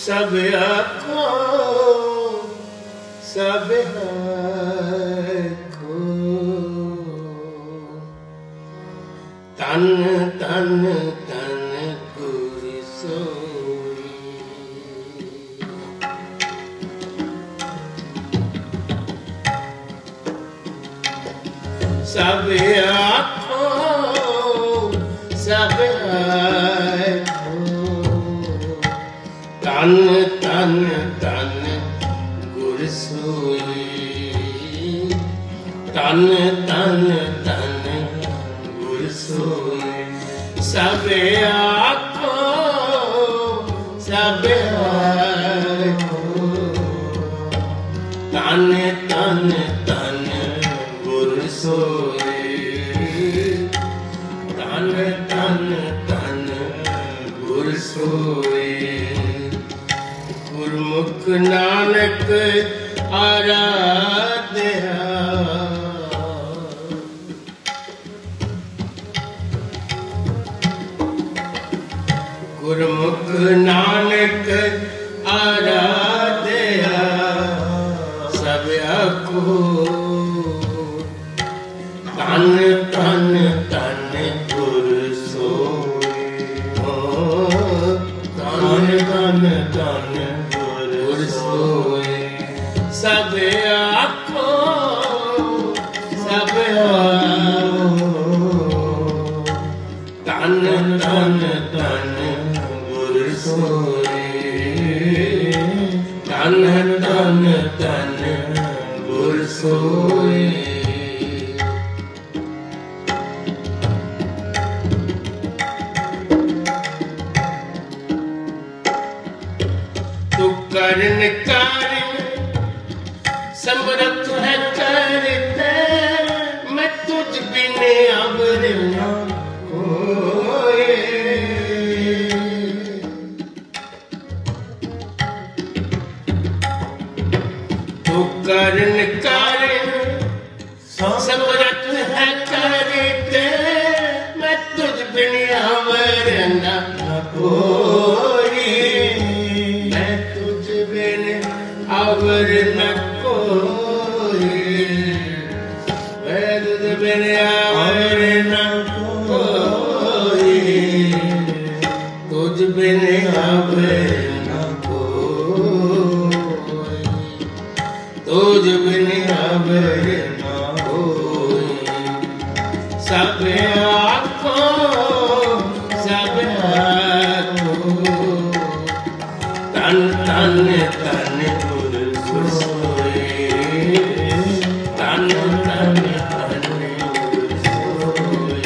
सब आँखों सब आँखों तन तन तन गुर सोई सब आँखों सब तन तन तन गुर सोई तन तन तन गुर सोई सब आँखों सब आँखों तन तन तन गुर सोई तन तन तन गुर सोई गुरमुख नानक आराध्या गुरमुख नानक आराध्या सब आँखों तन तन तन गुर सोई तन तन तन सब आँखों सब तन तन तन गुर सोई तन तन तन गुर सोई तू करन कारण समर्थ है करते मैं तुझ बिन अवर न कोई तू करन कारण समर्थ है करते मैं तुझ बिन अवर न कोई मैं तुझ बिन अवर न कोई मैं तुझ बिन अवर न कोई तुझ बिन अवर न कोई तुझ बिन अवर न कोई सब आँखों सब आँखों तन तन तन गुर सोई तन तन तन गुर सोई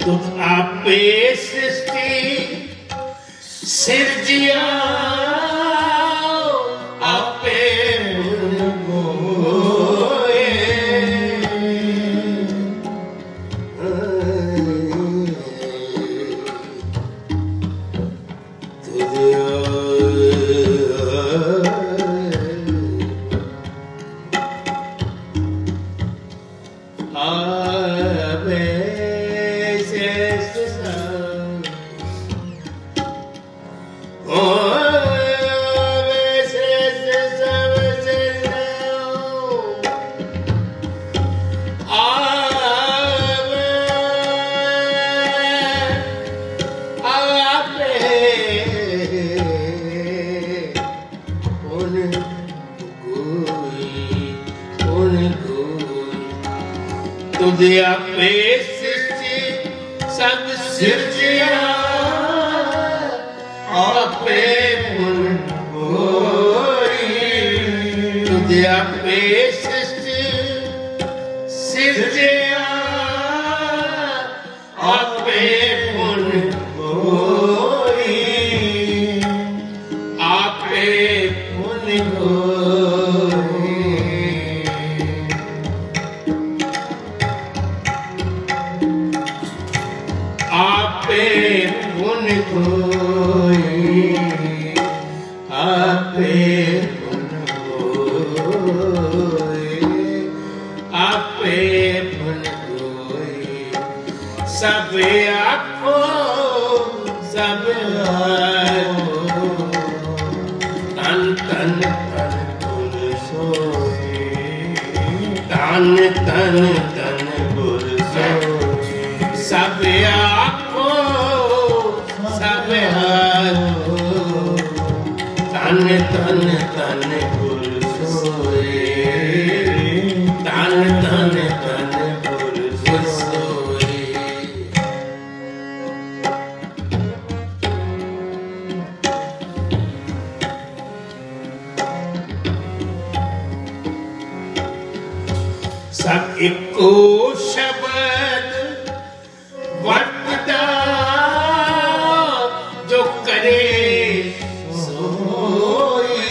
तू आपे सृष्टि सिरजिया आपे मोए तुझे आपे सृष्टि सब सिरजिया आपे पुन होई तुझे आपे सृष्टि सिरजिया आपे पुन होई आपे पुन होई आपे पुन होई आपे पुन होई आपे पुन होई सब आखो सब आखो तन तन तन गुर सोई तन तन तन गुर सोई सब आखो सब आखो तन तन तन गुर सोई तन तन तन गुर सोई सब एको शब्द वर्तदा जो करे सोई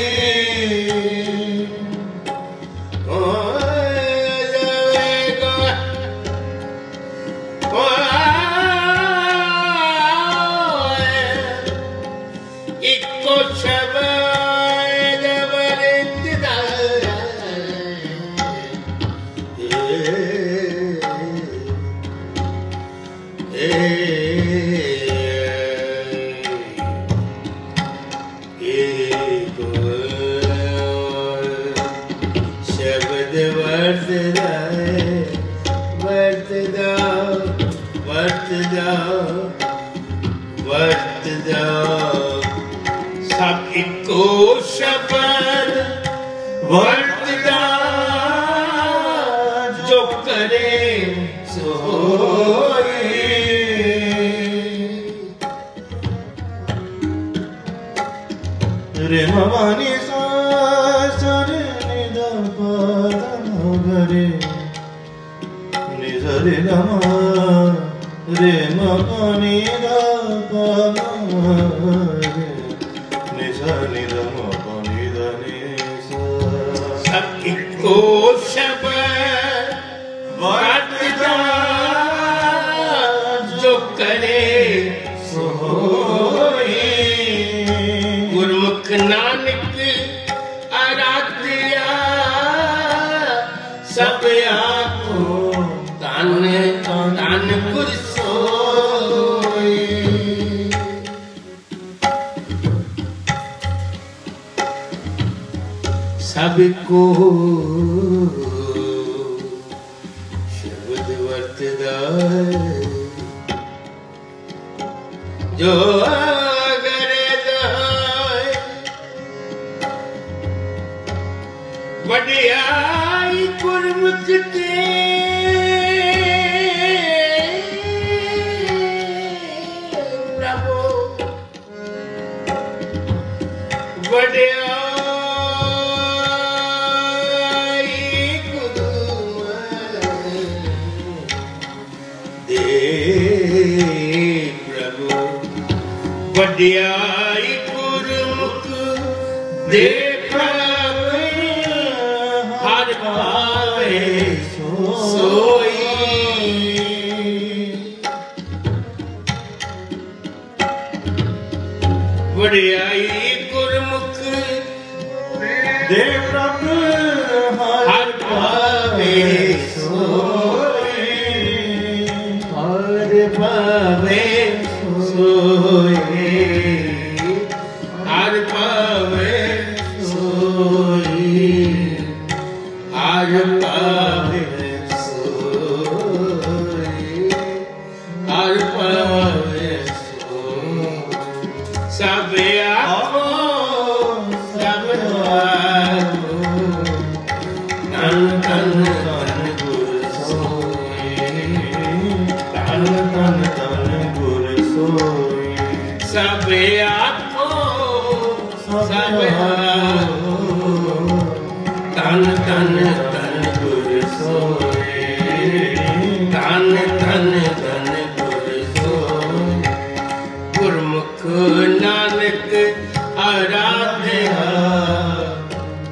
एको शब्द वर्तदा शब्द वर्तदा वर्तदा वर्तदा वर्तदा सब एको शब्द वर्तदा जो करे सोई रे भवानी सा रे निध पद गरे निध रे गम रे मनि ध पद रे निध निध मनि ध नि सब एको शब्द वर्तदा जो करे सोई गुरमुख नानक आराध्या सब आखो तन तन गुर सोई सबको शब्द वर्तदा जो वड्याई गुरमुख ते प्रभु वड्याई गुरु दे प्रभु वड्याई गुरमुख दे हर पावे सोई वड्याई गुरमुख दे प्रभु हर पावे सोई हर पावे सोई हर पावे सोई हर पावे सोई हर पावे सोई सब आखो सब आखो तन तन तन गुर सोई आखो सब आखो तन तन तन गुर सोए तन तन तन गुर सोए गुरमुख नानक आराध्या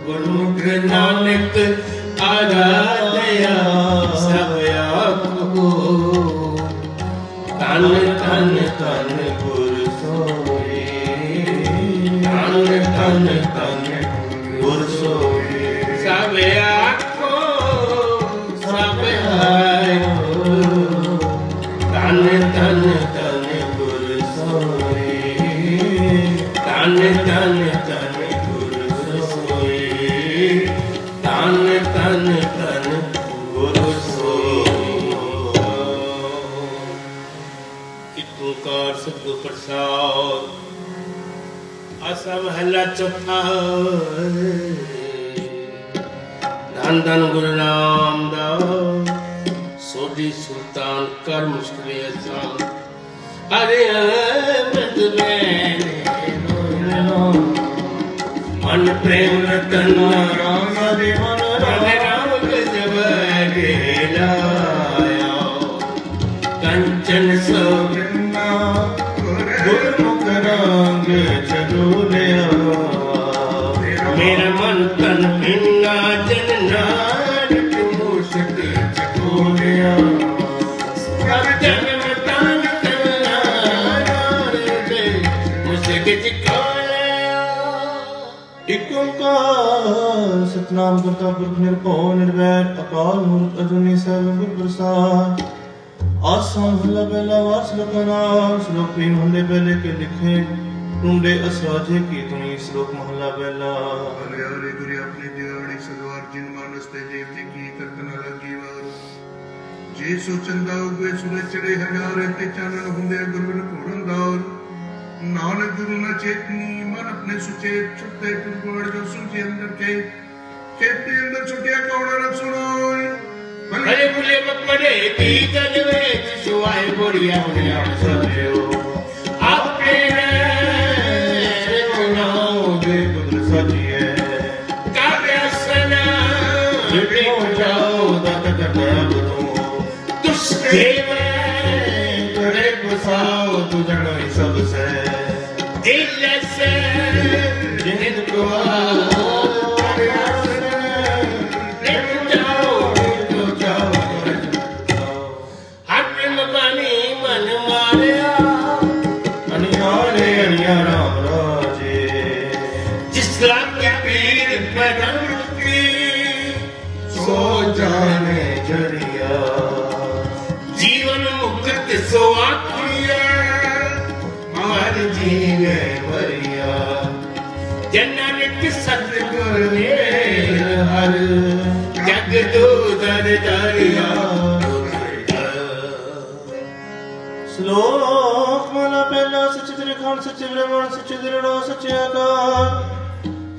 गुरमुख नानक आराध्या सब आखो तन तन तन गुर सोए तन तन तन गुर सोए सब आखो सब आखो तन तन तन गुर सोए तन तन तन गुर सोए तन तन तन गुर ओंकार सतगुर प्रसाद आसा महला चौथा धन धन गुरु रामदास सोडी सुल्तान कर मुश्किल आसान अरे अमृत मन प्रेम रतन राम हरे मन राम गजब लाया कंचन सो गुरमुख रंग चलूलिया मेरा मन तन भिन्ना जन नानक मूसक चकोलिया सब जन्म तान करना मूसक चकोलिया एक ओंकार सतनाम करता पुरख निरभਉ निर्वैर अकाल मूर्त अजूनी सैभੰ गुर प्रसाद आसा महला पहला वास लखना श्लोक 3 महले पहले के लिखे टूंडे असराजे की तुनी श्लोक महला पहला हरे हरे गुरु अपने दिवाड़ी सदवार जिन मानस ते देवते की करतन लगी वार जे सो चंदा उगे सूरज चढ़े हजार ते चानन हुंदे गुरबिन घोड़ंदार नानक गुरु न चेतनी मन अपने सुचेत छुट्टे टुरगोड़ जो सुचे अंदर के चेते अंदर छुटिया कौड़ा न सुनोय भले बुले मकमरे की तनवे सुवाए बोरिया बोरिया सजो आपके नाओगे पुत्र सजिए काव्य सना बिको जाओ दत दत तुस्ते में करे बसाओ तू जनो सबसे दिल से जिंद को जाने जरिया जीवन मुक्त सो आखिया हर जीवे मरिया जननानक सतगुर ने हर जग दूधर दरिया श्लोक माला पहला सच्चे तेरे खान सच्चे ब्रह्मण सच्चे दृढ़ सच्चे आकार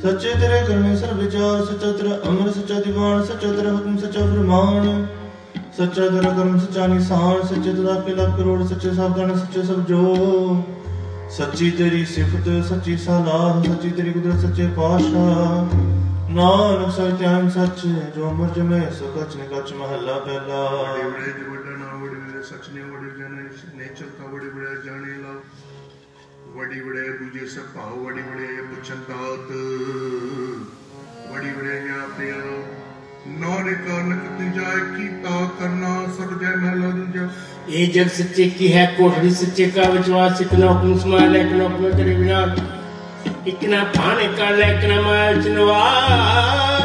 सच्चे तेरे करने सर्व विचार सच्चा तेरा अमर सच्चा दीवान सच्चा तेरा हुक्म सच्चा प्रमाण सच्चा तेरा कर्म सच्चा निशान सच्चे तेरा के लाख करोड़ सच्चे सावधान सच्चे सब जो सच्ची तेरी सिफत सच्ची सलाह सच्ची तेरी कुदरत सच्चे पाशाह नानक सत्यान सच जो अमर जमे सो कच ने कच महला पहला बड़े बड़ा ना बड़े सच ने बड़े जाने नहीं चलता बड़े बड़े जाने ला वड़ी बड़े दूजे सब भाव वड़ी बड़े पुछन दात वड़ी बड़े या पिया नानक नक जाय कीता करना सब जय महला दूजा ये जग सच्चे की है कोठरी सच्चे का विश्वास इतना हुक्म समाल इतना हुक्म करे बिना इतना पाने का लेकना माल चनवार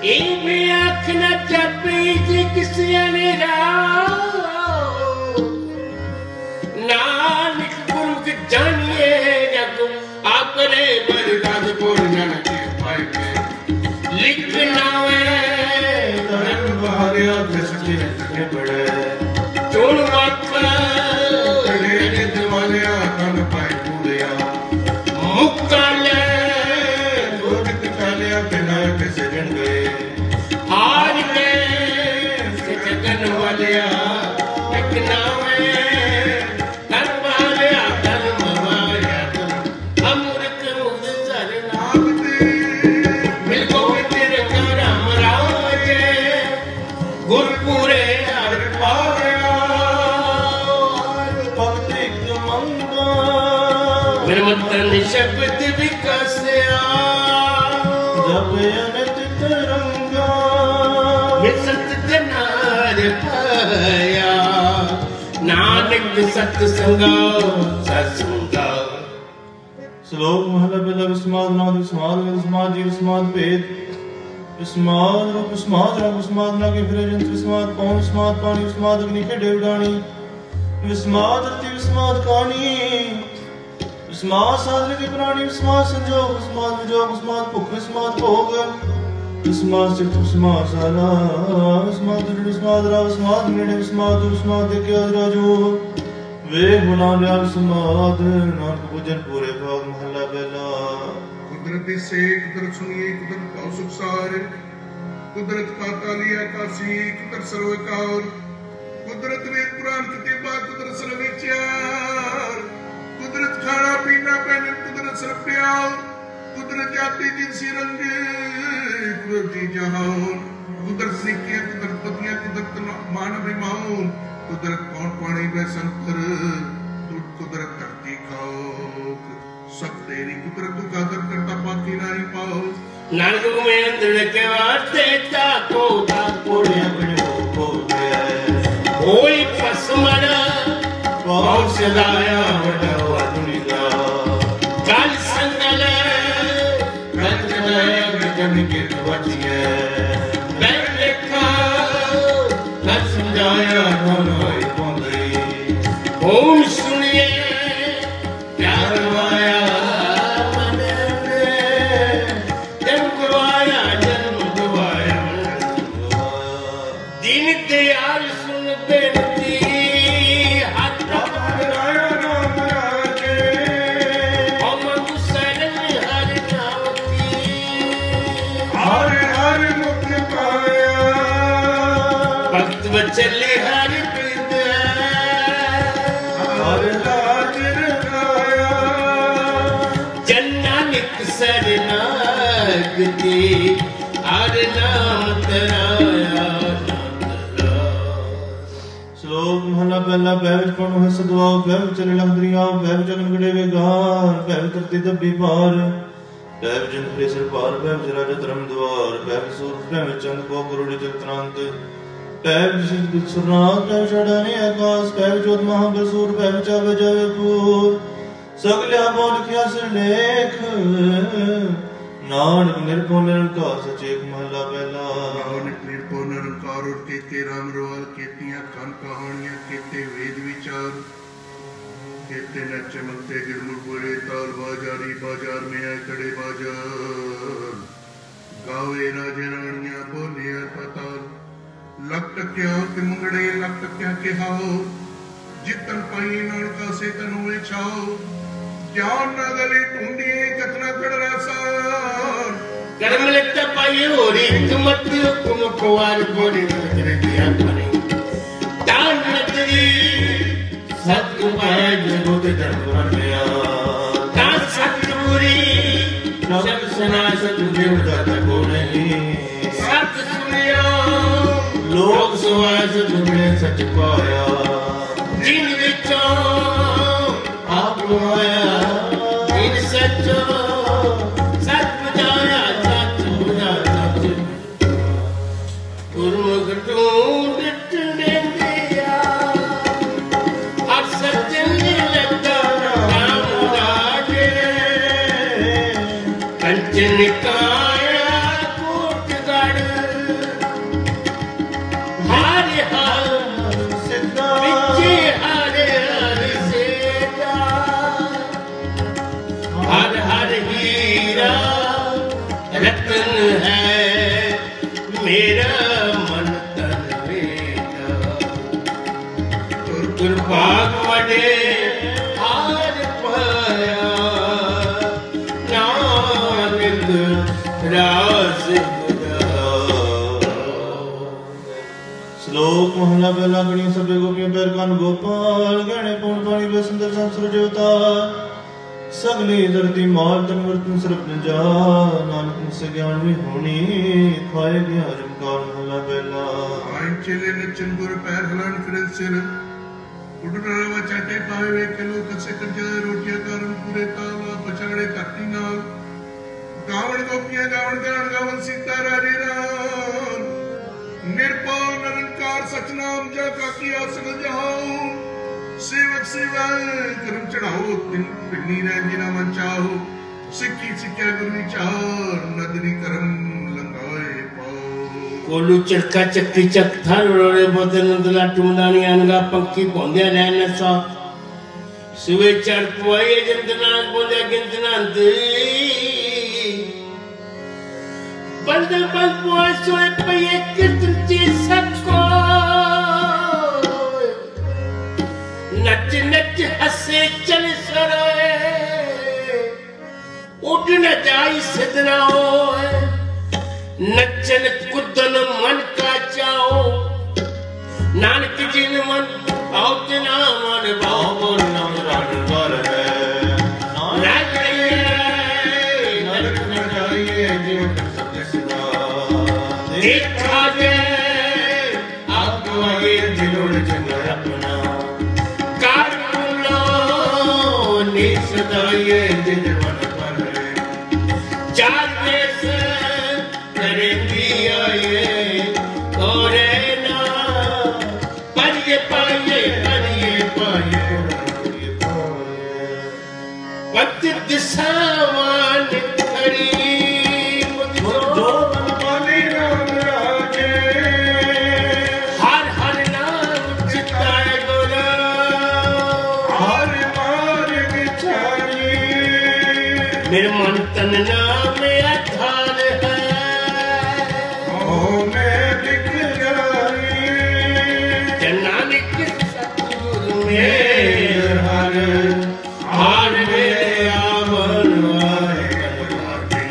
ए में आँख न चपी जी किसी ने नानक गुरु के जानिए जब आपने बरदाद बोल जाना के पाए के लिखना है धर्म बहारे आगे सच्चे सच्चे बड़े चोर वाका तेरे दिवाले आकन पाए पूरिया मुक्काले गोविंद कालिया बिना के सजन गए हार गए सजन वाले तन शब्द विकसिया जब अनित तरंगा सत जनार पाया नानक सत्संगा सत्संगा। श्लोक महला पहला। विस्माद नाद विस्माद विस्माद जी विस्माद भेद विस्माद रूप विस्माद रंग विस्माद नागे फिरे जंत विस्माद पवन विस्माद पानी विस्माद अग्नि खेडे उडानी विस्माद रति विस्माद कहानी विस्माद साधन के प्राणी विस्माद संजोग विस्माद विजोग विस्माद भुख विस्माद भोग विस्माद सिद्ध विस्माद सारा विस्माद दृढ़ विस्माद राव विस्माद निर्णय विस्माद विस्माद देखे राजो वे गुलाम या विस्माद नानक पूजन पूरे भाग महला पहला। कुदरत से कुदरत सुनिए कुदरत का सुख सार कुदरत का कालिया काशी कुदरत सर्वकार कुदरत वेद पुराण किताबा कुदरत सर्वेचार कुदरत खाना पीना पहने कुदरत सर प्यार कुदरत जाति जिनसी रंग कुदरती जहान कुदरत निकिया कुदरत पतिया कुदरत मानव माहौल कुदरत कौन पानी में संकर कुदरत धरती खाओ सब तेरी कुदरत का दर करता बाकी नहीं पाओ नानक में अंदर के वास्ते ताको कोड़े अपने को गया कोई पसमड़ा बहुत सदाया बड़ा दुनिया काल संगल कंचनाया गगन के बचिए मैं लिखा न समझाया धनोई बोंदरी ओम सुनिए प्यार वाया जन्म गवाया दीन दयाल सुन बेनती हाथ राया नाम राजे हम शरण हर नावती हर हर मुख पाया भक्त बचले हर प्रीत हर लाज राया जन्नानिक शरणागति हर नाम तराया श्लोक महला पहला बैठ कौन है सदवा बैठ चले लंदरिया बैठ जगन गड़े वे गार बैठ तरती दबी पार बैठ जन फिरे सिर पार बैठ जरा धर्म द्वार बैठ सूर बैठ चंद को करोड़ी चक्रांत बैठ जिस सुरनाथ बैठ चढ़ाने आकाश बैठ जोत महाबसूर बैठ जावे जावे पूर सगल्या बोल किया सिर लेख नानक निर्भो निरंकार सचेत महला पहला। नानक निर्भो निरंकार और केते राम रवाल केतियां खान कहानियां केते वेद विचार केते न चमकते गिरमुर बोले ताल बाजारी बाजार में आए खड़े बाजार गावे राजे रानियां बोलिया पताल लख टक्या ते मुंगड़े लख टक्या के हाओ जितन पाई नानका से तनु छाओ ज्ञान न गले ढूंढिए कतना कड़रा सार कर्म लगता पाई होरी तुमत हुकुम कुवार बोली नजर दिया परे दान नजरी सत्य पाए जगत धर्म लिया दान सत्य बुरी सब सुना सत्य दाता को नहीं सत्य सुनियो लोक सुवास तुम्हें सच पाया जिन विचों आप आया इन सचो सच बुझाया सच बुझाया सच गुरमुख ढूंढ दिया हर सच लगता राम राजे कंचन काया कोटगढ़ हारे हार सिद्धा विचे हारे हार सेता हर हर हीरा रतन है मेरा मन तन बेटा दुर्भाग वडे हार पाया नानक रास श्लोक महला पहला गणियों सभ्य गोपियों पैर कान गोपाल गहने पूर्ण पानी वे सुंदर संसुर अवतार सगली धरती मार तन वर्तन सर्प जा नानक मुझसे ज्ञान में होनी खाए गया जमकार महला पहला आइन चले नचन गुर पैर हलान फिरन सिर उड़ना चाटे पाए वे किलो कसे कंजाए रोटियां कारण पूरे तावा पछाड़े धरती नाल गावण गोपियां गावण गान गावन सीता राजे राम निर्पाल निरंकार सचनाम जा का किया सगल जहाओ सेवक सेवा करम चढ़ाओ दिन पिन्नी ने जिना मन चाहो सिक्की सिक्या गुरु विचार नदरी करम लंगाए पाओ कोलू चरखा चक्की चक थर रोड़े बोते नंदला टुमदानी अनगा पंखी बोंदे रहने सा सुवे चढ़ पुआए जंतना बोंदे गिंतना बंद बंद पुआ सोए पये कीर्तन ची सबको नच नच हसे चल सरोए उड़ न जाई सदना होए नचन कुदन मन का चाओ नानक जी ने मन आओ जना मन बाबो नाम रण पर है नानक न जाइए जीवन देखा जे आपको आगे दिलोड़ जंगर अपना कारकुलो निसदाये दिलवन पर चार देश करेंगी आए और ना परिये पाए पति दिशावान खड़ी मेरे मन तन नाम आधार है ओ मैं दिख जाई जनानिक सतगुरु में हर हार मेरे आवन वाहे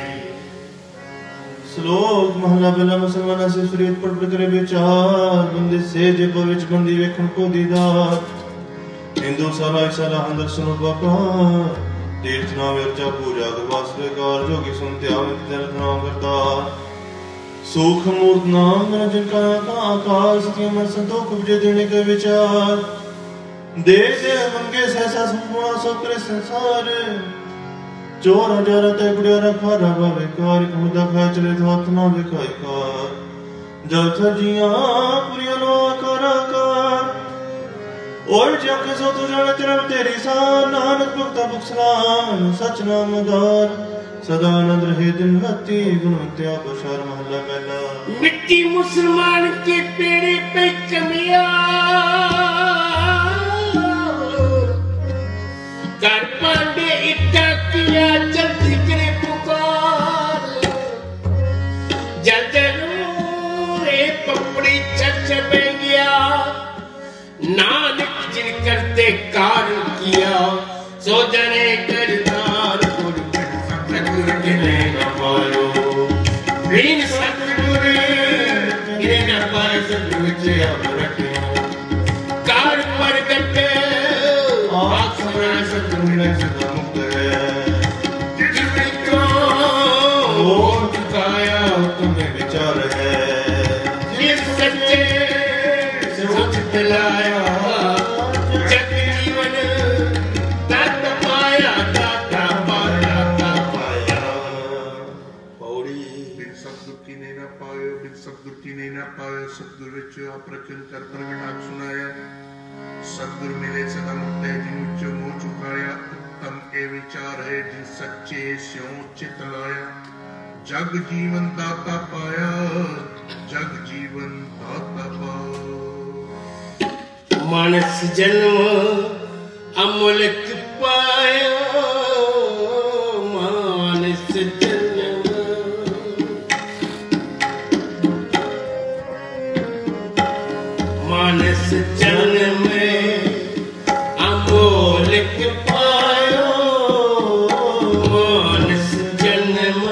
श्लोक महला पहला मुसलमाना से सुरीत पढ़ करे विचार बंदे से जे पविच बंदी वेखण को दीदार हिंदू साला साला अंदर सुनो बापा तीर्थ नाम विरचा पूजा दुर्वासरे कार जोगी सुनते आमित तीर्थ नाम करता सुख मूर्त नाम जिनका आकार सत्य मन संतोष उपजे देने का विचार दे दे मंगे सहसा संपूर्ण सो करे संसार चोर हजार तय गुड़िया रखा रवा बेकार खुदा खा चले तो अपना बेकार कार जब था जिया पुरिया लो आकार और जाके सो तू जाने तेरा तेरी सान नानक भक्ता बुक्सलान सच नाम उदार सदानंद रहे दिन राती गुणवत्या बशार महला पहला मिट्टी मुसलमान के पेड़े पे कमिया कर पांडे इट्टा किया जल्दी करे पुकार जल्दरू रे पपड़ी चर्च पे गया नानक जिन करते कार्य किया सो जने करदार सतगुरु गिने न पायो बिन सतगुरु गिने न पायो सतगुरु चे रखो कार पर गटे आसमां सतगुरु सदा मुक्त है जिसको वो चुकाया तुम्हें विचार है जिस सच्चे सोच दिलाया सतगुरु विच अप्रचल कर प्रगटाक सुनाया सतगुरु मिले सदा मुक्त है जिन विचो मोह चुकाया उत्तम ए विचार है जिन सच्चे स्यों चित लाया जग जीवन दाता पाया जग जीवन दाता पाओ मानस जन्म अमूलक पाया मानस मानस जन्म अमोलक पायो मानस जन्म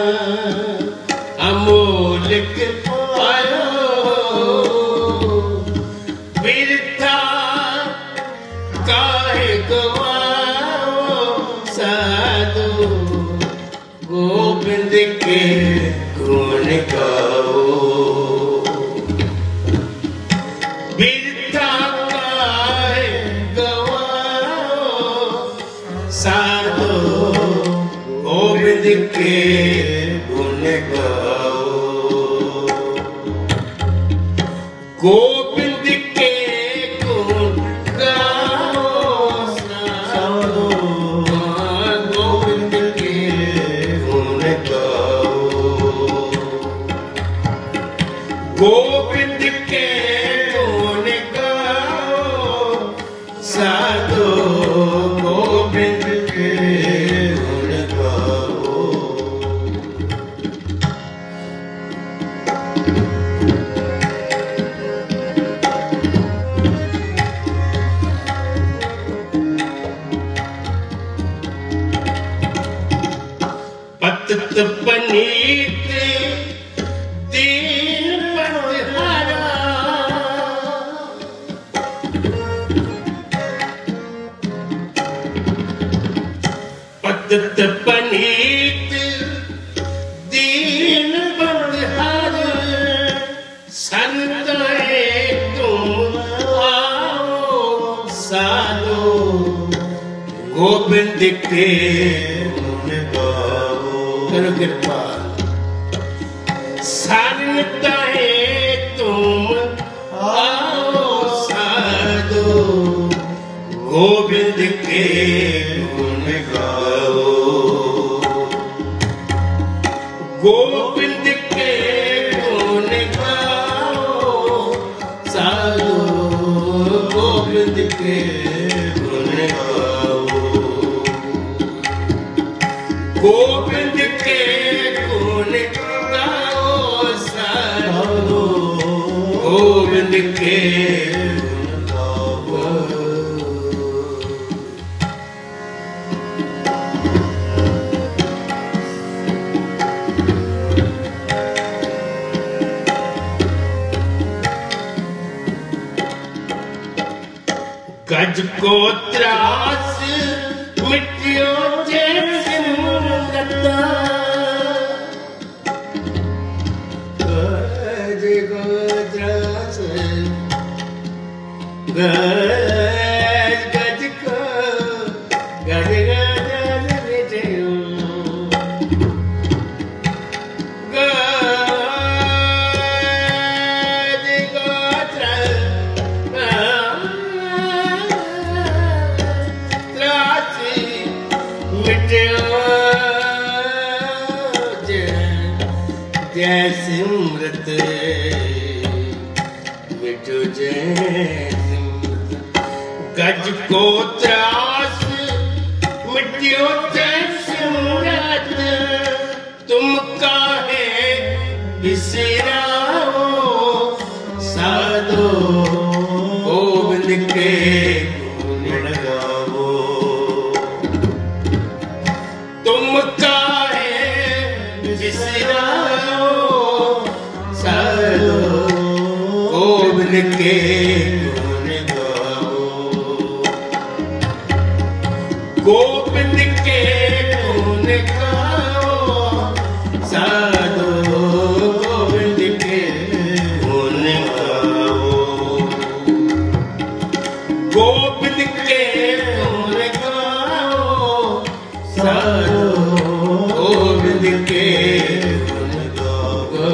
अमोलक पायो बिरथा काहे गवाओ साधु गोविंद के गुण गाओ बिरथा काहे के गुण गाओ, गोविंद के गुण गाओ साधो, गोविंद के गुण गाओ, गोविंद के गुण गाओ साधो, गोविंद के गुण गाओ। पतित पनीत दीन पतहारा, पतित पनीत दीन पतहारा, संताए तुम आओ साधो, गोविंद के गुण गाओ। करो कृपा, संताए तुम आओ साधो, गोविंद के गुण गाओ, गोविंद के गुण गाओ साधो, गोविंद के गुण गाओ, गोविंद के गुण गाओ साधो, गोविंद के गुण गाओ। गज को त्रास मिट्टियों जैसे मुरता, गज को त्रास, गज गज को गज गज मिट्टियों, गज को जैसे मृत मिटो जैसे मृत, गज को त्रास मिट्टियो जैसे मृत, तुम काहे बिसराओ साधो, गोविंद के गुण गाओ, तुम काहे बिसराओ साधो, गोविंद के गुण गाओ, गोविंद के गुण गाओ साधो, गोविंद के गुण गाओ, गोविंद के गुण गाओ साधो, गोविंद के गुण गाओ।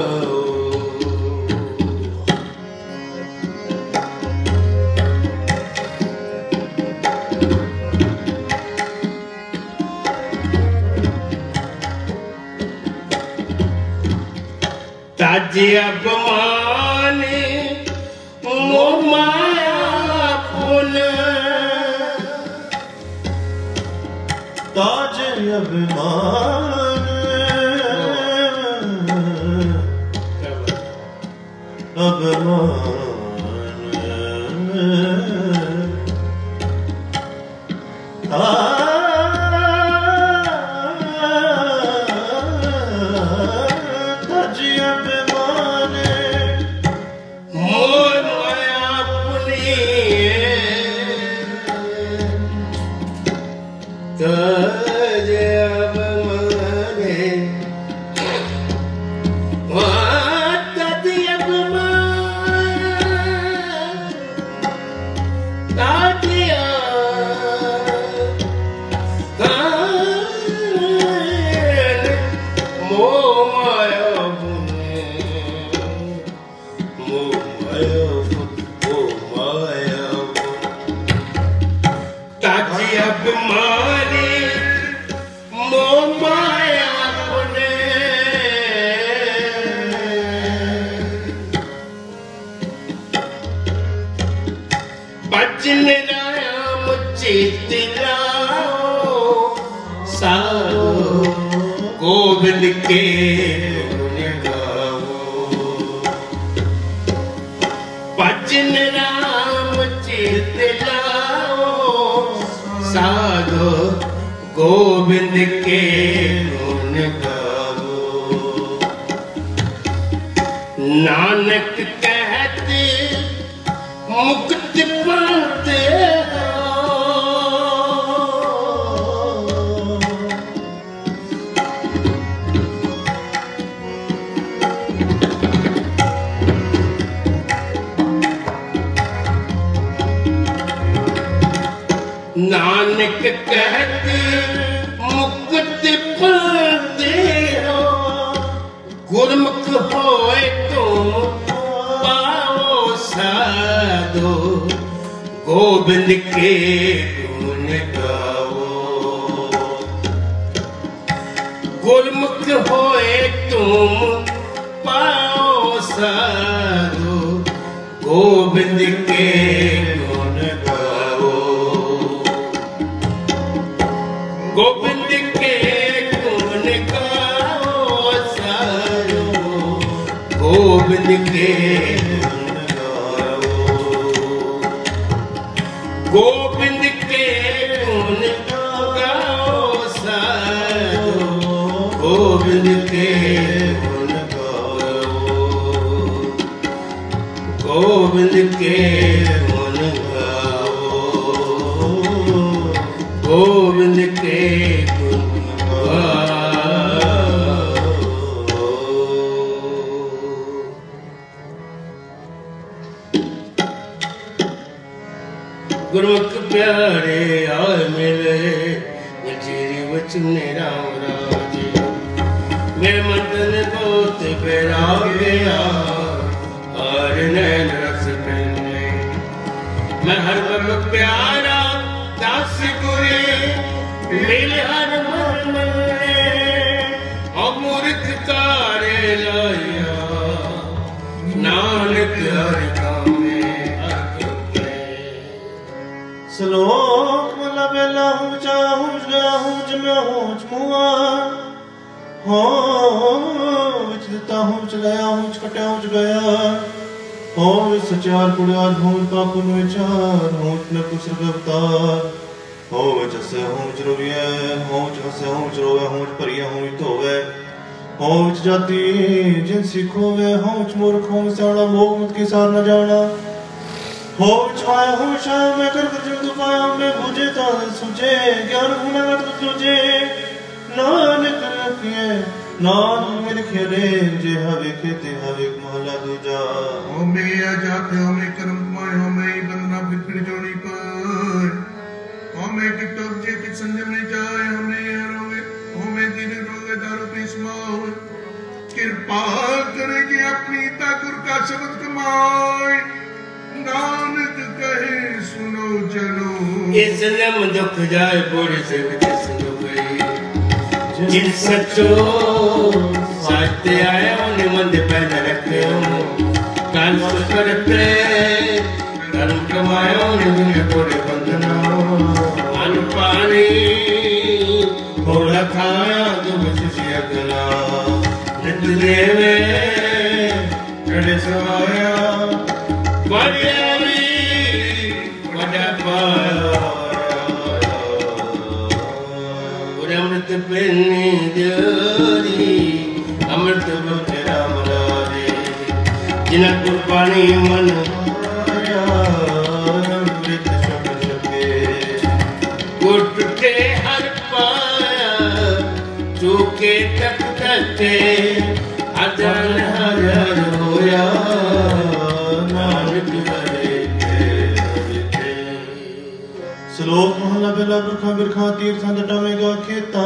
ताज अपमान मोह माया पुन, ताज अभिमान अभिमान, ताज अभिमान मोह माया पुनी, ताज अपमान, ताज अपमान आयो ओ माया ताजी अब मारी मो माया पुने बचन राम चितलाओ सारो गोविंद के गुण गाओ बचन राम चितलाओ साधो गोविंद के गुण गाओ नानक कहते मुक्ति पाते नानक कहते मुक्ति पाते हो गुरमुख होए तुम पाओ साधो गोविंद के गुण गाओ गुरमुख होए तुम पाओ साधो गोविंद के गुण गाओ गोविंद के गुण गाओ सारो गोविंद के गुण गाओ गोविंद के गुण गाओ सारो गोविंद के गुण गाओ गोविंद के गुण गाओ गोविंद के गुण गाओ गुरमुख प्यारे आए मिले तेरी वचन राम राजे मेरे मन बहुत बेरा गया और नैन रस पहने मैं हर पल प्यारा दास गुरे मिले हर मन मिले अमृत तारे लाया नानक हर कामे श्लोक मला बेला हूँ चाहूँ गया हूँ जम्या हूँ जमुआ हो विचलता हूँ चलाया हूँ कटा हूँ गया हो सचार कुड़ार हूँ पापुन विचार हूँ न कुसर अवतार हो जैसे हूँ चरोविया हो जैसे हूँ चरोवे हूँ परिया हूँ धोवे हो जाति जिनसी खोवे हो मूर्ख हूँ सियाणा मोह मत के सार न जाना हो छाया हो छाया मैं कर कर जो पाया मैं बुझे ता सुझे ज्ञान हूँ मैं मत तुझे नानक रखिए नाम मिल खेले जे हवे खेते हवे महला दूजा हमें जाते हमें कर्म कमाए हमें बंदना फिर जोड़ी पर हमें किटोक जे कि संजम नहीं जाए हमें रोवे हमें दिन रोवे दारू पी समाओ कृपा करेगी अपनी ताकुर का शब्द कमाए नानक कहे सुनो जनो ये जन्म दुख जाए बोरे से विदेश गई जिन सचो साथ आया उन्हें मंद पैदा रखे हो कान करते धर्म कमाया उन्हें दुनिया कोड़े बंधना अन्न पानी थोड़ा खाया तो बस अगला नित्य देवे कड़े सवाया बड़ियारी बड़ा पाया अमृत पेनी जोरी अमृत बोले राम राजे जिना कुर्बानी मन अमृत शब्द शब्दे गुट के हर पाया चूके तक तके अजन हजार होया नानक हरे श्लोक महला बेला बिरखा बिरखा तीर्थां जटा में गा खेता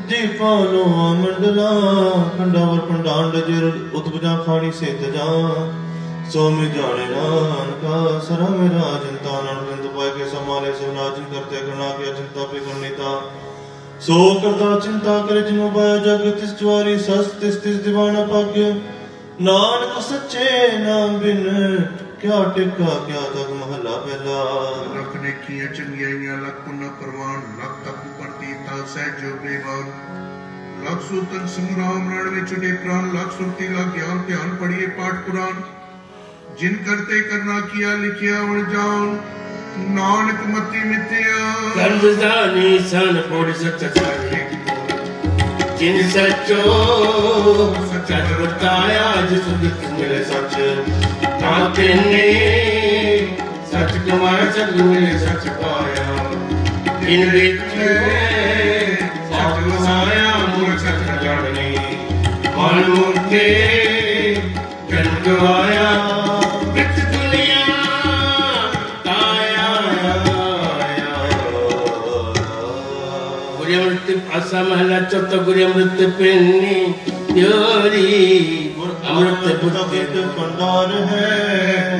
दीपालो मंडला खंडावर पंडांड जिर उतबजा खानी से तजा सो में जाने नानका सरा मेरा चिंता नानक बिंदु पाए के समाले सवनाजिन करते करना किया चिंता पे करनीता सो करता चिंता करे जिनो पाया जग तिस ज्वारी सस तिस तिस दीवाना भाग्य नानक सच्चे नाम बिन क्या टिका क्या तक महला पहला लख ने किया चंगियाइयां लख पुन्ना परवान लख तक परती ता सहजो बेवान लख सूतन संग्राम रण में छुटे प्राण लख सुरती लख ज्ञान ध्यान पढ़िए पाठ पुराण जिन करते करना किया लिखिया उड़ जान नानक मति मिथ्या कर्मदानी सन पोड़ सच सारे जिन सचो सच बताया जिस दुख मिले सच ताते ने सच कमाया सच मिले सच पाया इन विच सच वसाया मूल सच जाने मन मुक्ते जन्म गवाया विच दुनिया आया गुरु अमृत आसा महला चौथा गुरु अमृत पेनी योरी अमृत बुद्धि भंडार है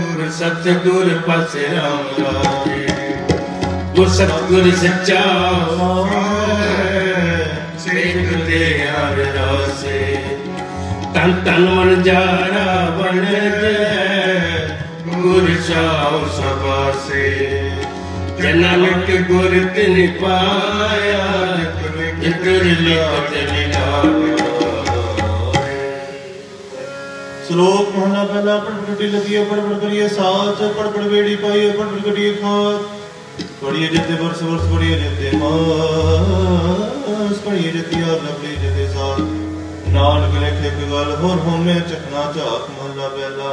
गुरु सतगुर पासे राम लागे गुरु सतगुर सच्चा सेठ दे हर रासे तन तन मन जारा बन जय गुरु चाओ सभा से जनक गुरु तिन पाया जितर लिखत लिखा श्लोक महला पहला पढ़ पढ़ी लगी पढ़ पढ़ करिए साच पढ़ पढ़ बेड़ी पाई पढ़ पढ़ करिए खात पढ़िए जते वर्ष वर्ष पढ़िए जते मास पढ़िए जते याद पढ़िए जते साल नानक लेखे गल होर होमे चखना चाक महला पहला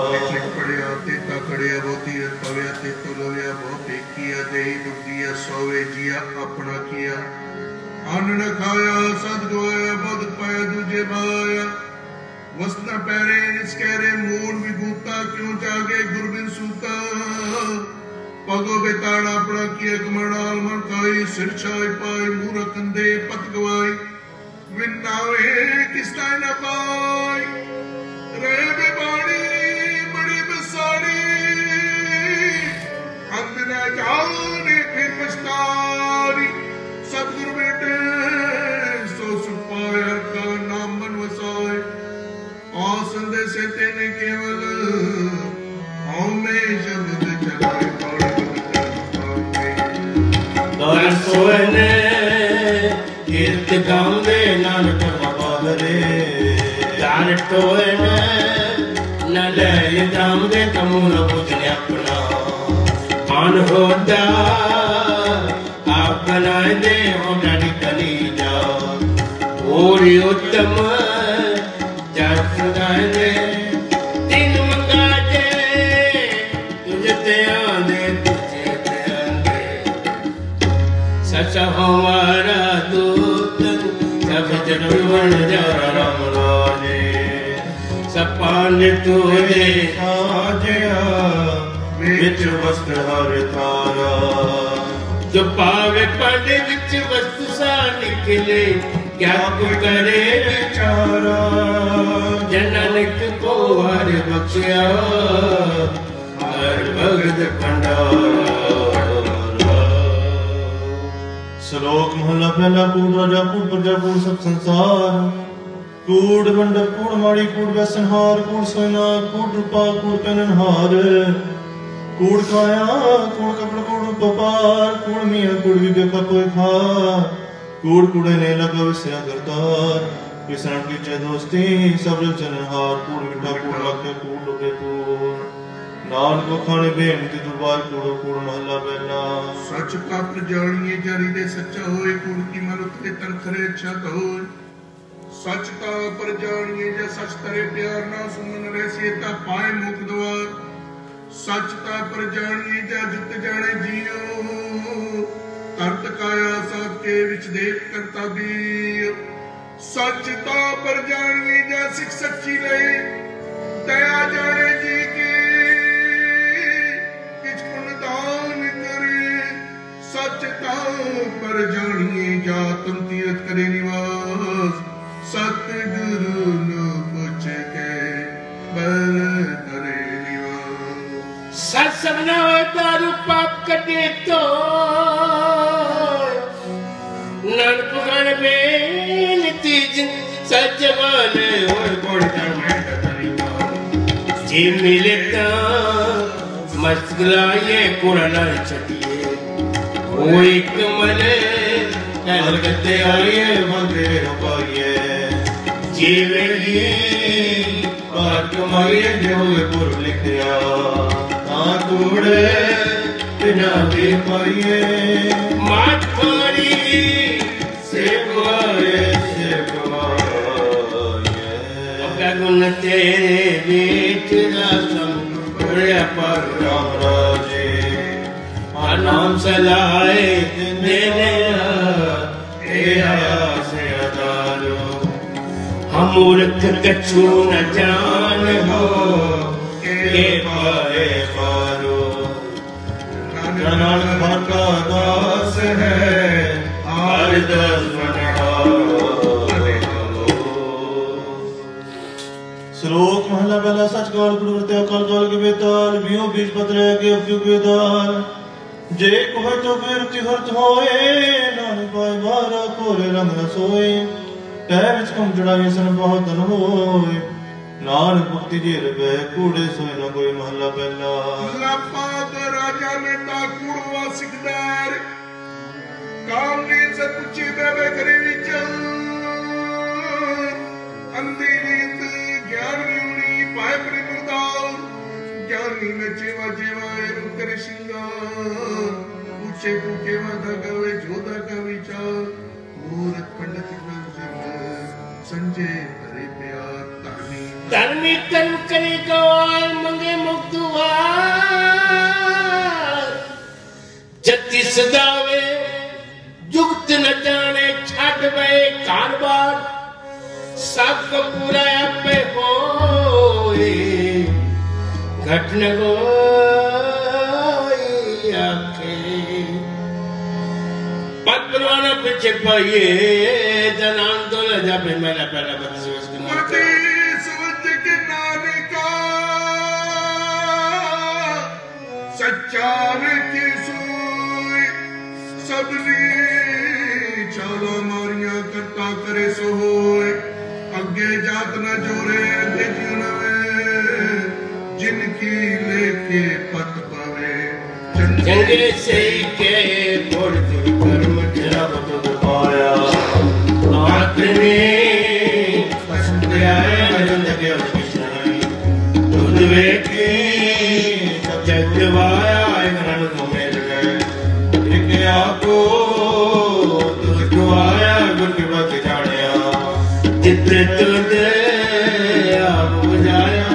पढ़िया तेता कड़िया बोती पव्या ते तुलव्या बहुत किया दे दुखिया सोवे जिया अपना किया अन्न न खाया सद गवाया बद पाया दूजे भाया वस्त्र पैरे निस्कैरे मूल विभूता क्यों जागे गुरबिन सूता पगो बेताड़ा अपना किया कमरडाल मन खाई सिर छाई पाई मूर कंधे पत गवाई विन्नावे किसका न पाई रे बेबाड़ी बड़ी बसाड़ी अंत न जाने फिर पछतारी सतगुरु बेटे सो सुपाया का नाम मन वसाए आसंदे से तेने केवल हमें शब्द चलाए दर सोने कीर्त गांदे नानक बाबा रे दर टोने न ले जामदे कमूल बुझने अपना मान होता आप बनाए दे हो डरी कली जा और उत्तम दिन मंगा जे तुझे ते आंदे तुझे ते आंदे सच हमारा दूत सब जन्म बन जा राम लाले सपान तुझे साजया विच वस्त्र हर तारा जो पावे पाने विच वस्तु सा निकले क्या को करे विचारा जनक को हर बख्शिया हर भगत भंडारा श्लोक महला पहला कूड़ राजा कूड़ प्रजा कूड़ सब संसार कूड़ मंडप कूड़ माड़ी कूड़ व्यसनहार कूड़ सोना कूड़ रूपा कूड़ पहननहार कूड़ खाया कूड़ कपड़ कूड़ व्यापार कूड़ मियाँ कूड़ भी बेपा कोई खा कूड़ कूड़े ने लगा विसरा करतार विसरण की चे दोस्ती सब जनहार कूड़ मिठा कूड़ लगे कूड़ लगे कूड़ नान को खाने बेनती दुबार कूड़ो कूड़ महला पहला सच कप जानिए जारी दे सच्चा होए कूड़ की मनुत के तन खरे अच्छा होए सच ता पर जानिए जा सच तरे प्यार ना सुमन रहसे ता पाए मुख द्वार सच ता पर जानिए जा जित जाने जियो तरत काया साथ के विच देख करता भी सच ता पर जानिए जा सिख सच्ची ले दया जाने जी की किछ पुन दान करे सच ता पर जानिए जा तुम तीरथ करे निवास सतगुरु नु पूछ के बल करे निवास ससना दारू पाप कटे तो नानक गण में तीज सजमान और गोड़ जी मिलता मस्त गलाये कोड़ा छटिए वो एक मने लगते आए मंगे पाइए जीवेगी बात कमाइए जो पुर लिखया कूड़े बिना भी पाइए मात पारी से गुआए गुण तेरे बीच पर राम राजे नाम सलाए देने से अदारो हम मूर्ख कछु न जान हो के पाए पारो नानक का दास है आर दस श्लोक महला पहला सच काल गुरुवृत्ति अकाल काल के बेताल बियो बीज पत्र के उपयुग वेदाल जे कुहर तो बिरति हर्त होए नानक पाए बारा कोरे रंग न सोए तै विच कम चढ़ाई सन बहुत धन होए नानक मुक्ति जे रबे कूड़े सोए न कोई महला पहला लापाद राजा ने ताकूड़ वासिकदार काम ने सतुची बेबे करी विच अंधी रीत ज्ञानी उनी पाए परिमुदार ज्ञानी न जेवा जेवा एरु करे सिंगार पूछे पूछे वादा गवे जोदा का विचार मूर्ख पंडित संजय करे प्यार धर्मी कर्म करे गवार मंगे मुक्त जति सदावे जुगत न जाने छाट वे कारबार सब पूरा पे होए घटन को आखे पद परवाना पीछे पाइए जनान तो ल जाबे मेरा पहला बदस मते समझ के नानका सच्चार की सोई सबनी चाला मारिया करता करे सो होए अगे जात न जोरे अगे जीवन जिनकी लेके पत पावे जंगे से के बोल कर्म तेरा बत पाया आत्मे पसंद आए नंद के कृष्ण दूध वेके जगवाया घरन घूमे गए एक आपको दूध आया गुर की बात जानिया चित्र तुद आप बुझाया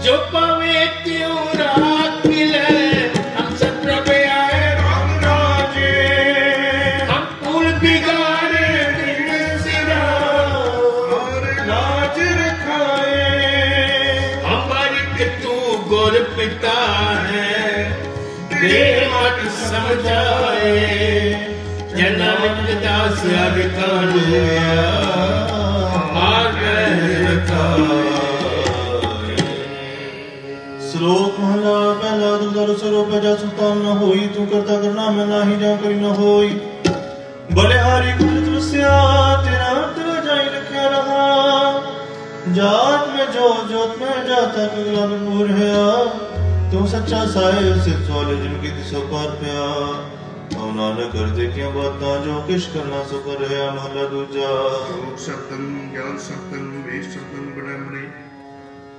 जो पावे क्यों रात मिले हम सब प्रभु आए राम राजे हम कुल बिगाड़े सिरा और लाज रखाए हमारी तू गुर पिता है देह मत समझाए जन्म दास अधिकार श्लोक महला पहला दुर्दर स्वरूप जा सुल्तान न होई तू करता करना मैं नाही जा करी न होई बलिहारी कुल तुलस्या तेरा तेरा जाई लिखा रहा जात में जो जोत में जाता कगला में नूर है तू सच्चा साए सिर्फ वाले जिनकी दिशा पार पिया औना न कर दे क्या बात जो किश करना सो कर है महला दूजा सप्तम ज्ञान सप्तम वेद सप्तम ब्रह्मणि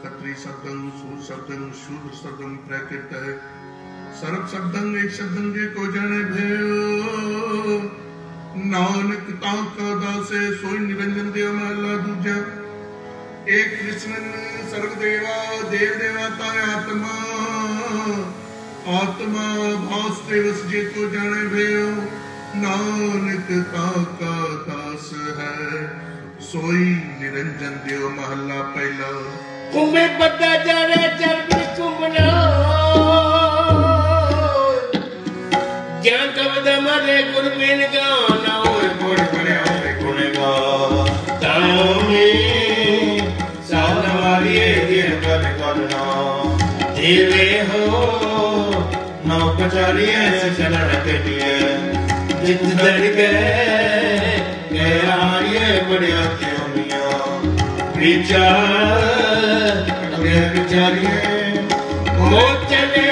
खत्री सप्तम सूर सप्तम शूद्र सप्तम प्रकृत है सर्व सप्तम एक सप्तम जे को जाने भयो नानक ताका दासे सोई निरंजन देव महला दूजा एक कृष्णन सर्व देवा देव देवता आत्मा आत्मा भास दिवस जे को जाने भयो नानक ताका दास है सोई निरंजन देव महला पहला कुंभे बद्दा जाने चरबी कुंभना ज्ञान का बदा मारे गुरु बिन गाना ओए बोल पड़े गुण गा देवे हो नौकचारिये चलन कटिए जित दर गए आर्य बढ़िया त्योमिया विचार विचारिये वो चले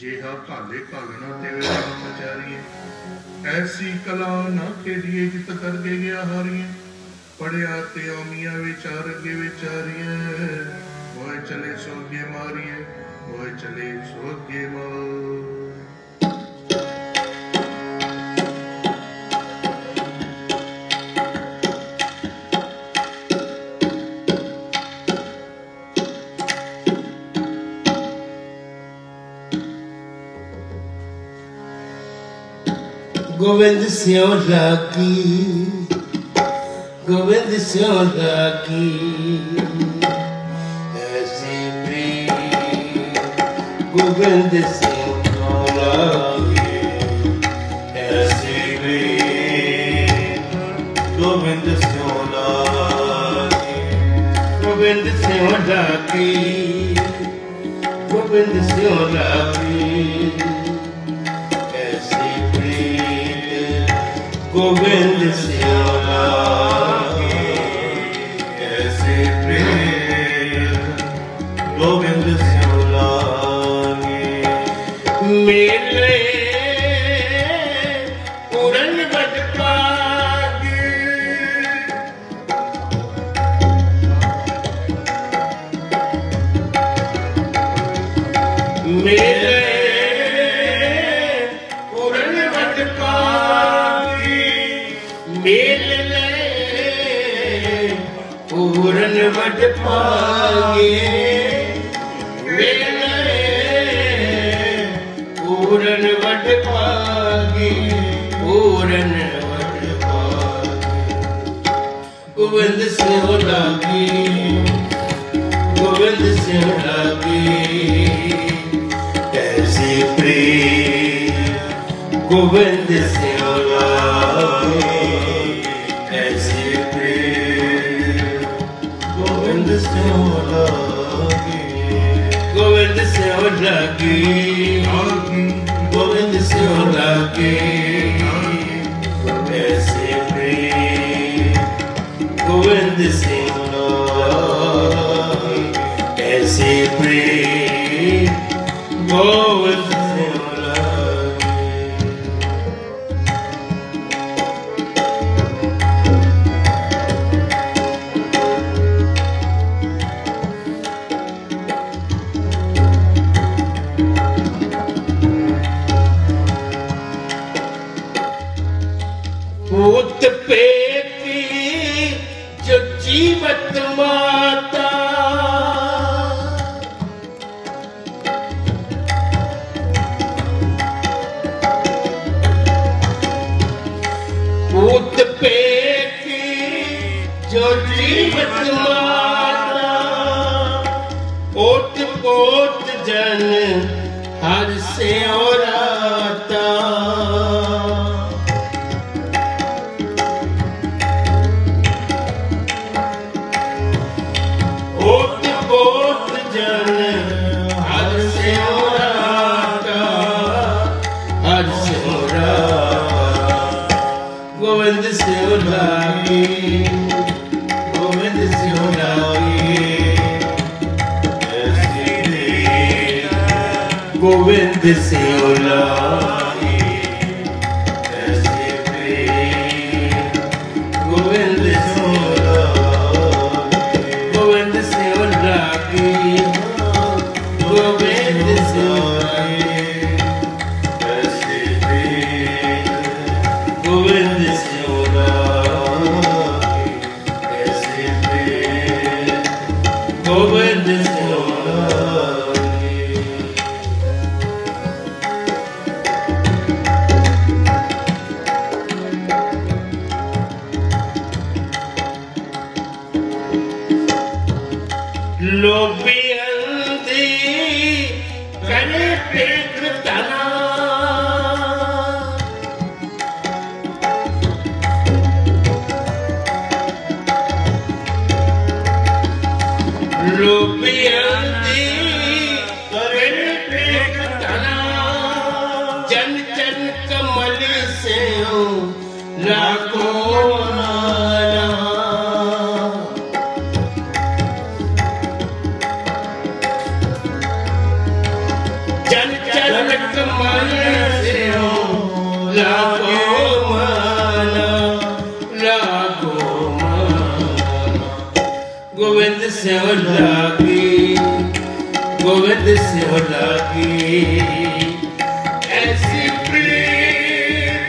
जेहा काले कागना तेरे राम मचारिये ऐसी कला ना खेलिए जित कर के गया हारिये पढ़िया ते ओमिया विचार के विचारिये वो चले सोगे मारिये वो चले सोगे मार गोविंद सिंह लागी गोविंद सिंह लागी ऐसी प्रीत गोविंद सिंह लागी ऐसी प्रीत गोविंद सिंह लागी गोविंद सिंह लागी गोविंद सिंह लागी गोविंद सिंह लागी ऐसे प्रेम गोविंद सिंह लागी मेरे पूरन बट पागी मेरे पूरन but Pagi mail Puran what पागे मेल पूरन वट पागे पूरन वट पागे गोविंद सिंह लागी गोविंद सिंह लागी ऐसी प्रीत गोविंद सिंह लागी गोविंद सिंह लागी गोविंद सिंह लागी गोविंद सिंह लागी ऐसे प्रेम गोविंद सिंह लागी ऐसे प्रेम गोविंद सिंह लागी पूत पेती जो जीवत माता पूत पेती जो जीवत माता ओट पोत जन हर से औराता गोविंद सिंह लागी गोविंद सिंह लागी गोविंद सिंह लागी ऐसे प्रेम गोविंद सिंह लागी गोविंद सिंह लागी गोविंद सिंह लागी ऐसे प्रेम गोविंद सिंह लागी ऐसे प्रेम गोविंद सिंह लागी लोभी अंधी लाखो माला चल चल कमाए से हो लाखो माला लाखो माला गोविंद से हो लागी गोविंद से हो लागी ऐसी प्रीत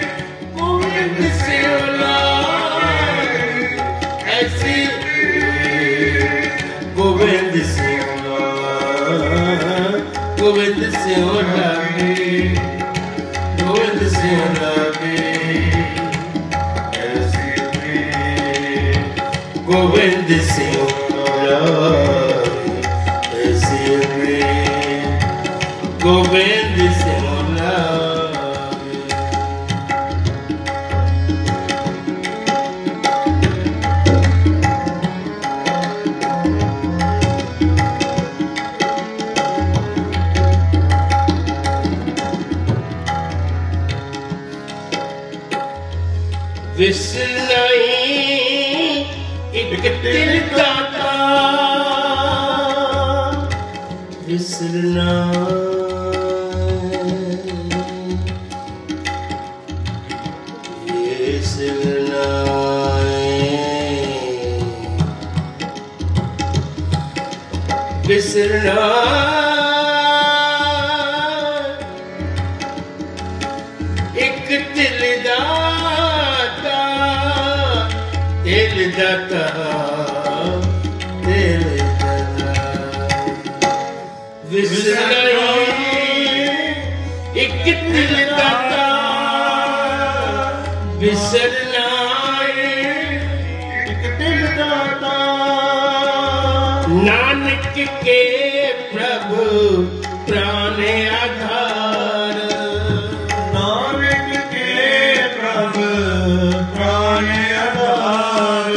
गोविंद से हो लागी ऐसी प्रीत गोविंद से हो लागी गोविंद से हो लागी गोविंद से हो लागी ऐसी प्रीत गोविंद से हो लागी ऐसी प्रीत गोविंद से हो लागी विसनाई एक दिल दाता विसरना विसरना विसरना एक दिल दाता दिल दाता दिल दाता विसरना एक दिल दाता विसरना एक दिल दाता नानक के प्रभु प्राण आधार नानक के प्रभु प्राण आधार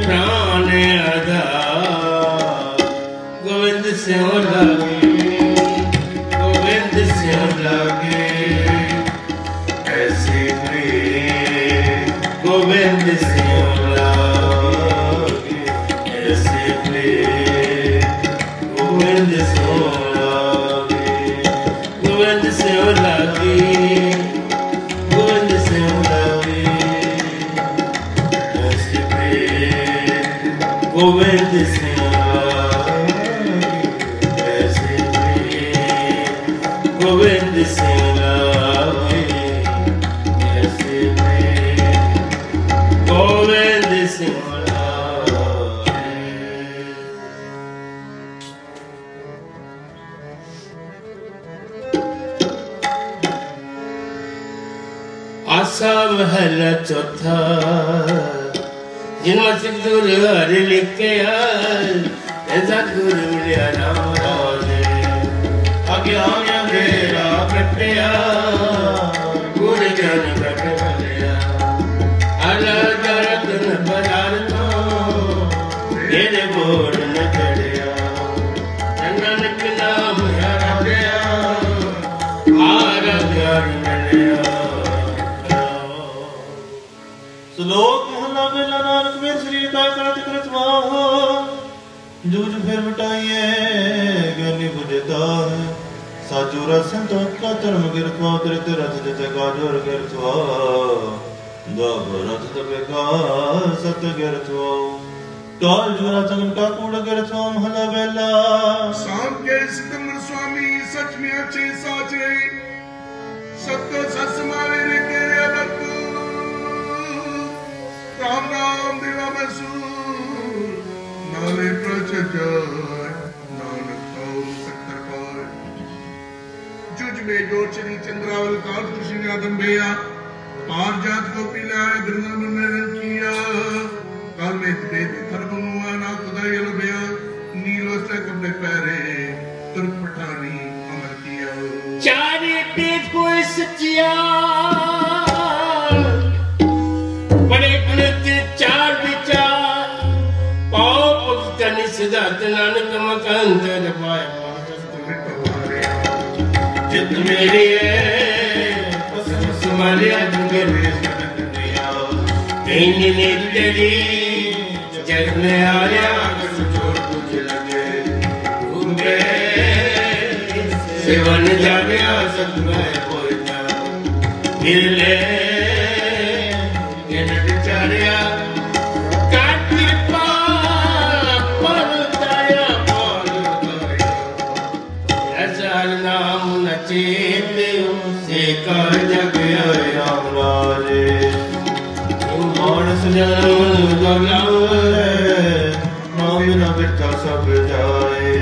प्राण आधार गोविंद से हो लागे गोविंद से हो लागे ऐसे प्रेम गोविंद से हो लागे ऐसे प्रेम गोविंद से हो लागे गोविंद से हो लागे गोविंद से हो लागे ऐसे प्रेम गोविंद से हो लागे ऐसे प्रेम गोविंद से हो लागे ऐसे प्रेम गोविंद से हो लागे आसा महला चौथा जिनमें सिख दूर हर लिखे ऐसा दूर मिलिया राम राजे आगे आगे अंधेरा कटिया पूरे जन कट भलिया अलग दर्द न बजार तो मेरे बोर न चढ़िया नानक नाम यारा गया आराध्या मिलिया श्लोक मोहल्ला बेला नानक में श्री का करत करत वाहो जूझ फिर मिटाइए ज्ञानी बुझता है साचू रस संतोष का धर्म गिरत्वा उतरित रथ जते का जोर गिरत्वा दाब रथ तपे का सत गिरत्वा काल जोरा चगन का कूड़ गिरत्वा मोहल्ला बेला शाम के सिकंदर स्वामी सच में अच्छे साचे सबको सच मारे के भक्त राम राम देवा मसूर नाले प्रचचार नानक कौ सत्तर पार जुज में जो श्री चंद्रावल काल कृष्ण आदम भैया पार जात को पिलाया वृंदावन में रंग किया काल में वेद थरबनुआ ना खुदाई भैया नीलो से कपड़े पहरे तुर्क पठानी अमर किया चारे पेट को सचिया बड़े गुणित चार विचार पाओ पुस्तनि सिद्धार्थ नानक मकंदर पाए जित मेरी है तुम्हारे अजगर इन्हीं तेरी जग में आया जो तुझ लगे घूमे सेवन जागया सब में पोइता फिर ले इन बिचारिया का कृपा परताया ऐसा नाम न चेते से का जग राम राजे मानस जन्म नाम न बिता सब जाए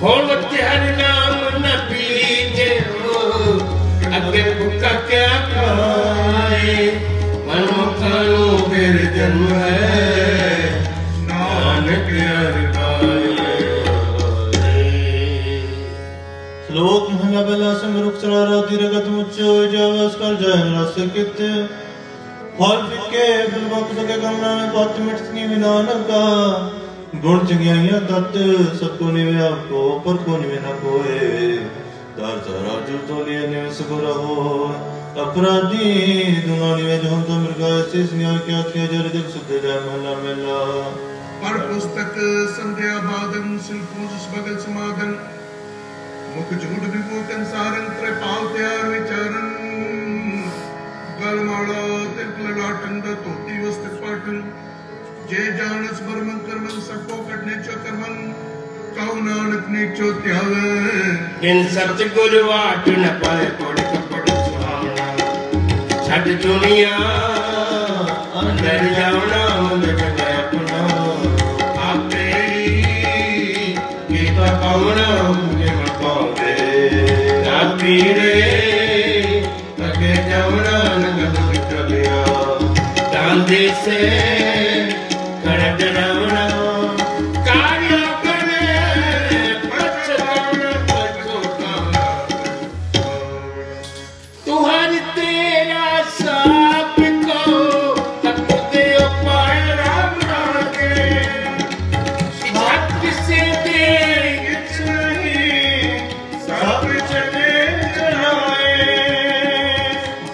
होड़ हर नाम न पीजे अगे भूखा क्या खाए मनो कानू फिर जन्म है नानक हर श्लोक महला बेला समरुख सरारा दीर्घत मुच्चो जावस कर जाए रस कित फल फिके फिर वक्त के कमरा में पत मिटनी विनान का गुण चंगियाइयां तत् सबको निवे आपको पर को निवे न कोए दार तारा जो तो लिए निवे सको रहो अपराधी दुना निवे जो हम तो मृगा से न्याय क्या किया जर दिल सुध जाए महला मेला पर पुस्तक संध्या बादन शिल्पों बगल समागन मुख झूठ विभूतन सारन त्रिपाल त्यार विचारन गलमाला तिलक लाटन द तोती वस्त्र पाटन जे जानस बर्मन कर्मन सबको कटने चो कर्मन कौ नानक नीचो त्यावे इन सतगुरु वाट न पाए पड़ कपड़ सुहावना छट दुनिया अंदर जावना मुझे जगह अपना आपे गीता पावना मुझे मत पावे राती रे अगे जावना नगद मिट गया दांदे से कर डरावना कार्य करे पछतावना पछतावना तुम्हारी तेरा साप को तक दे पाए राम रागे झट से दे सब चले चलाए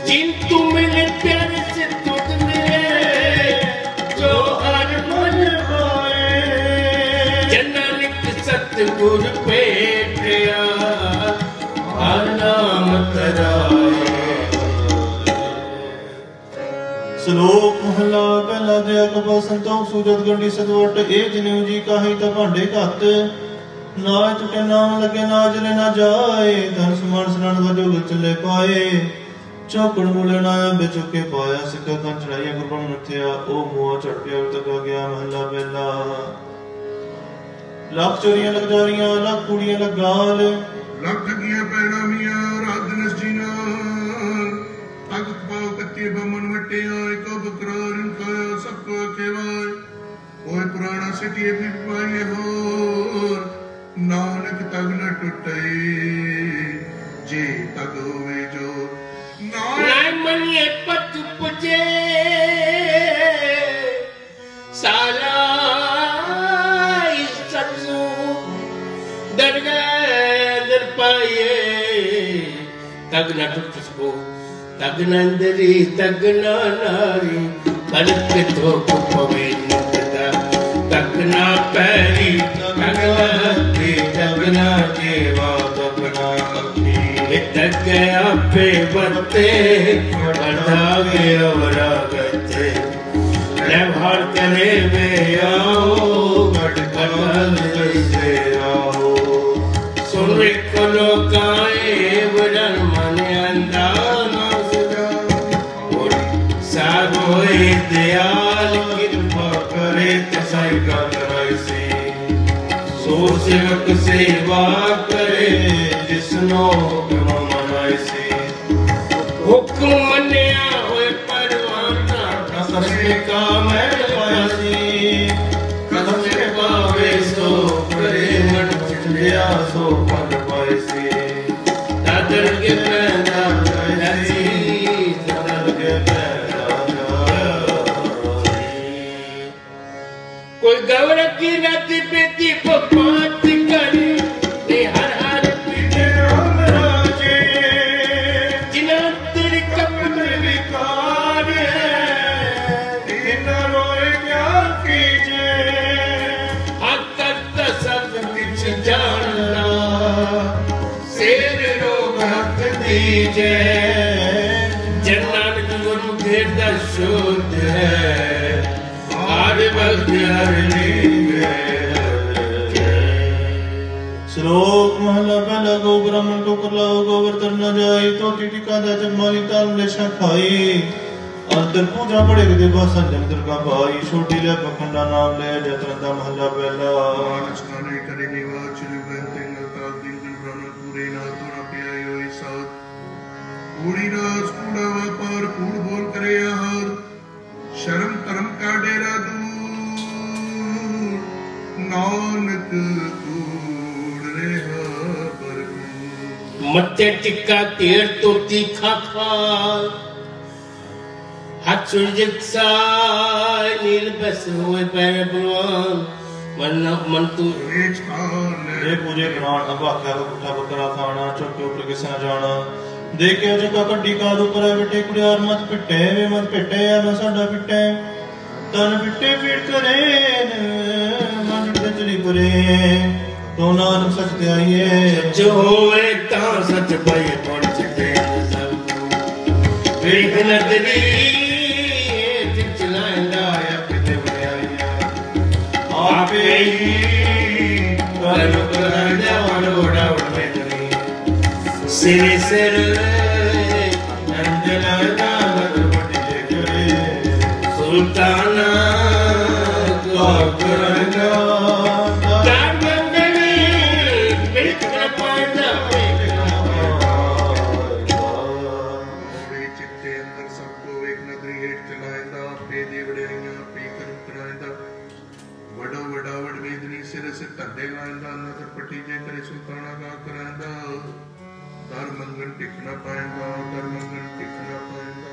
जिन तुम मिले प्यार से तुझ मिले जो हर मन भाए जननिक सतगुर पेटिया हर नाम तराए श्लोक महला पहला दया कपा संतोष सूजत गंडी सदवट एक जनेऊ जी का ही तो भांडे घत ना टुटे नाम लगे ना जले ना जाए धन समान स्नान का जो चले पाए चौकड़ मूले नाया बेचुके पाया सिक्का का चढ़ाइया गुरबन नथिया ओ मुआ चढ़ पिया तक आ गया महला बेला लाख चोरियां लग जा रही लाख कुड़ियां लग गाल लख ठगियां पैना मियां रात दिनस जीना तग पाव कत्ती बमन वटे आए को बकरार खाया सबको केवाय ओए पुराना सिटी भी पाए हो नानक तग न टुटे जे तग होवे जो नाय मनिए पत पुजे साला सत्सु दरगाह पाए तग न टूट सको तग नंदरी तग ना नारी बलक तो पवे निकदा तग ना पैरी तग ना हथी तग ना जेवा बबना तग आपे बरते बढ़ा गया वरागते ले भार करे वे आओ गटकल से आओ सुन रे कलो काए वरन मन अंदाना सदा और सारोए दयाल कृपा करे तसाई का कराइसी सो सेवक सेवा करे जिसनो हुक्म मनाइसी हुक्म मनिया होए परवाना कसम का मैं पासी कसम के पावे सो करे मन चिड़िया सो पल पाइसी दादर के पैदा जासी दादर के पैदा कोई गौर की रात बेटी पपात करे ते हर हर पीछे राम राजे जिना तेरे कपड़े विकार है शेर रोग हक दीजे जन नानक गुरमुखे दा शुद्ध है आद भक्त हर लीजे। श्लोक महला पहला गो ब्राह्मण को करलाओ गोवर्धन न जाई तो टिटिका दा जमाली ताल लेशा खाई अंतर पूजा पड़े के देवा संजन दुर्गा भाई छोटी ले पखंडा नाम ले जतन दा महला पहला मानस खाने करे निवा चली बनते नता दिन दिन ब्राह्मण पूरे ना तोरा पे आयो साथ पूरी रास कूड़ा व्यापार कूड़ बोल करे आहार शर्म कर्म का डेरा दूर नानक कूड़ रेहा पर मत्थे टिक्का तेर तो तीखा खा हाथ सुरजिक्सा नील बस हुए पैर बलवान मन तू रेच खान रे पूजे प्राण अबाख्या को पुठा बकरा खाना चौके ऊपर किसे न जाना देखे जगह कड्डी का ऊपर बेटे कुड़ियार मत पिटे वे मत पिटे या न साडा पिटे तन पिटे पीड़ करे मन पिटे चली परे तो नानक सच ते आइए जो होए ता सच पाए थोड़ी चिटे वेख नदरी आपे कर कर जवान घोड़ा उड़वे तरी सिर सिर नंदला दामद बड़ी करे सुल्ताना को करना दामदनी बिल्कुल पाता चिट्टे अंदर सबको एक नदरी हेठ चलाएंदा पे देवड़ियां पे कर कराएंदा वडो वडा वड वेदनी सिर से तड्डे लांदा नजर पट्टी जे करे सुल्ताना का करांदा दर मंगन टिकना पाएंदा दर मंगन टिकना पाएंदा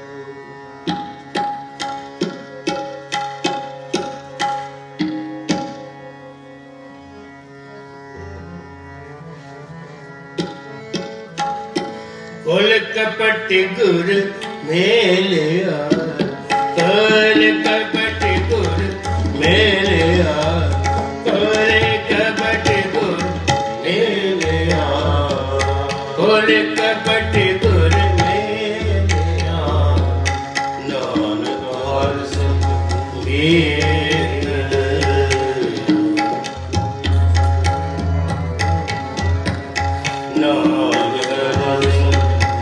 कोल कपट गुर मेलिया कोल कपट गुर मेलिया कोल कपट गुर मेलिया कोल कपट गुर मेलिया नानक हर संग वेद नानक हर संग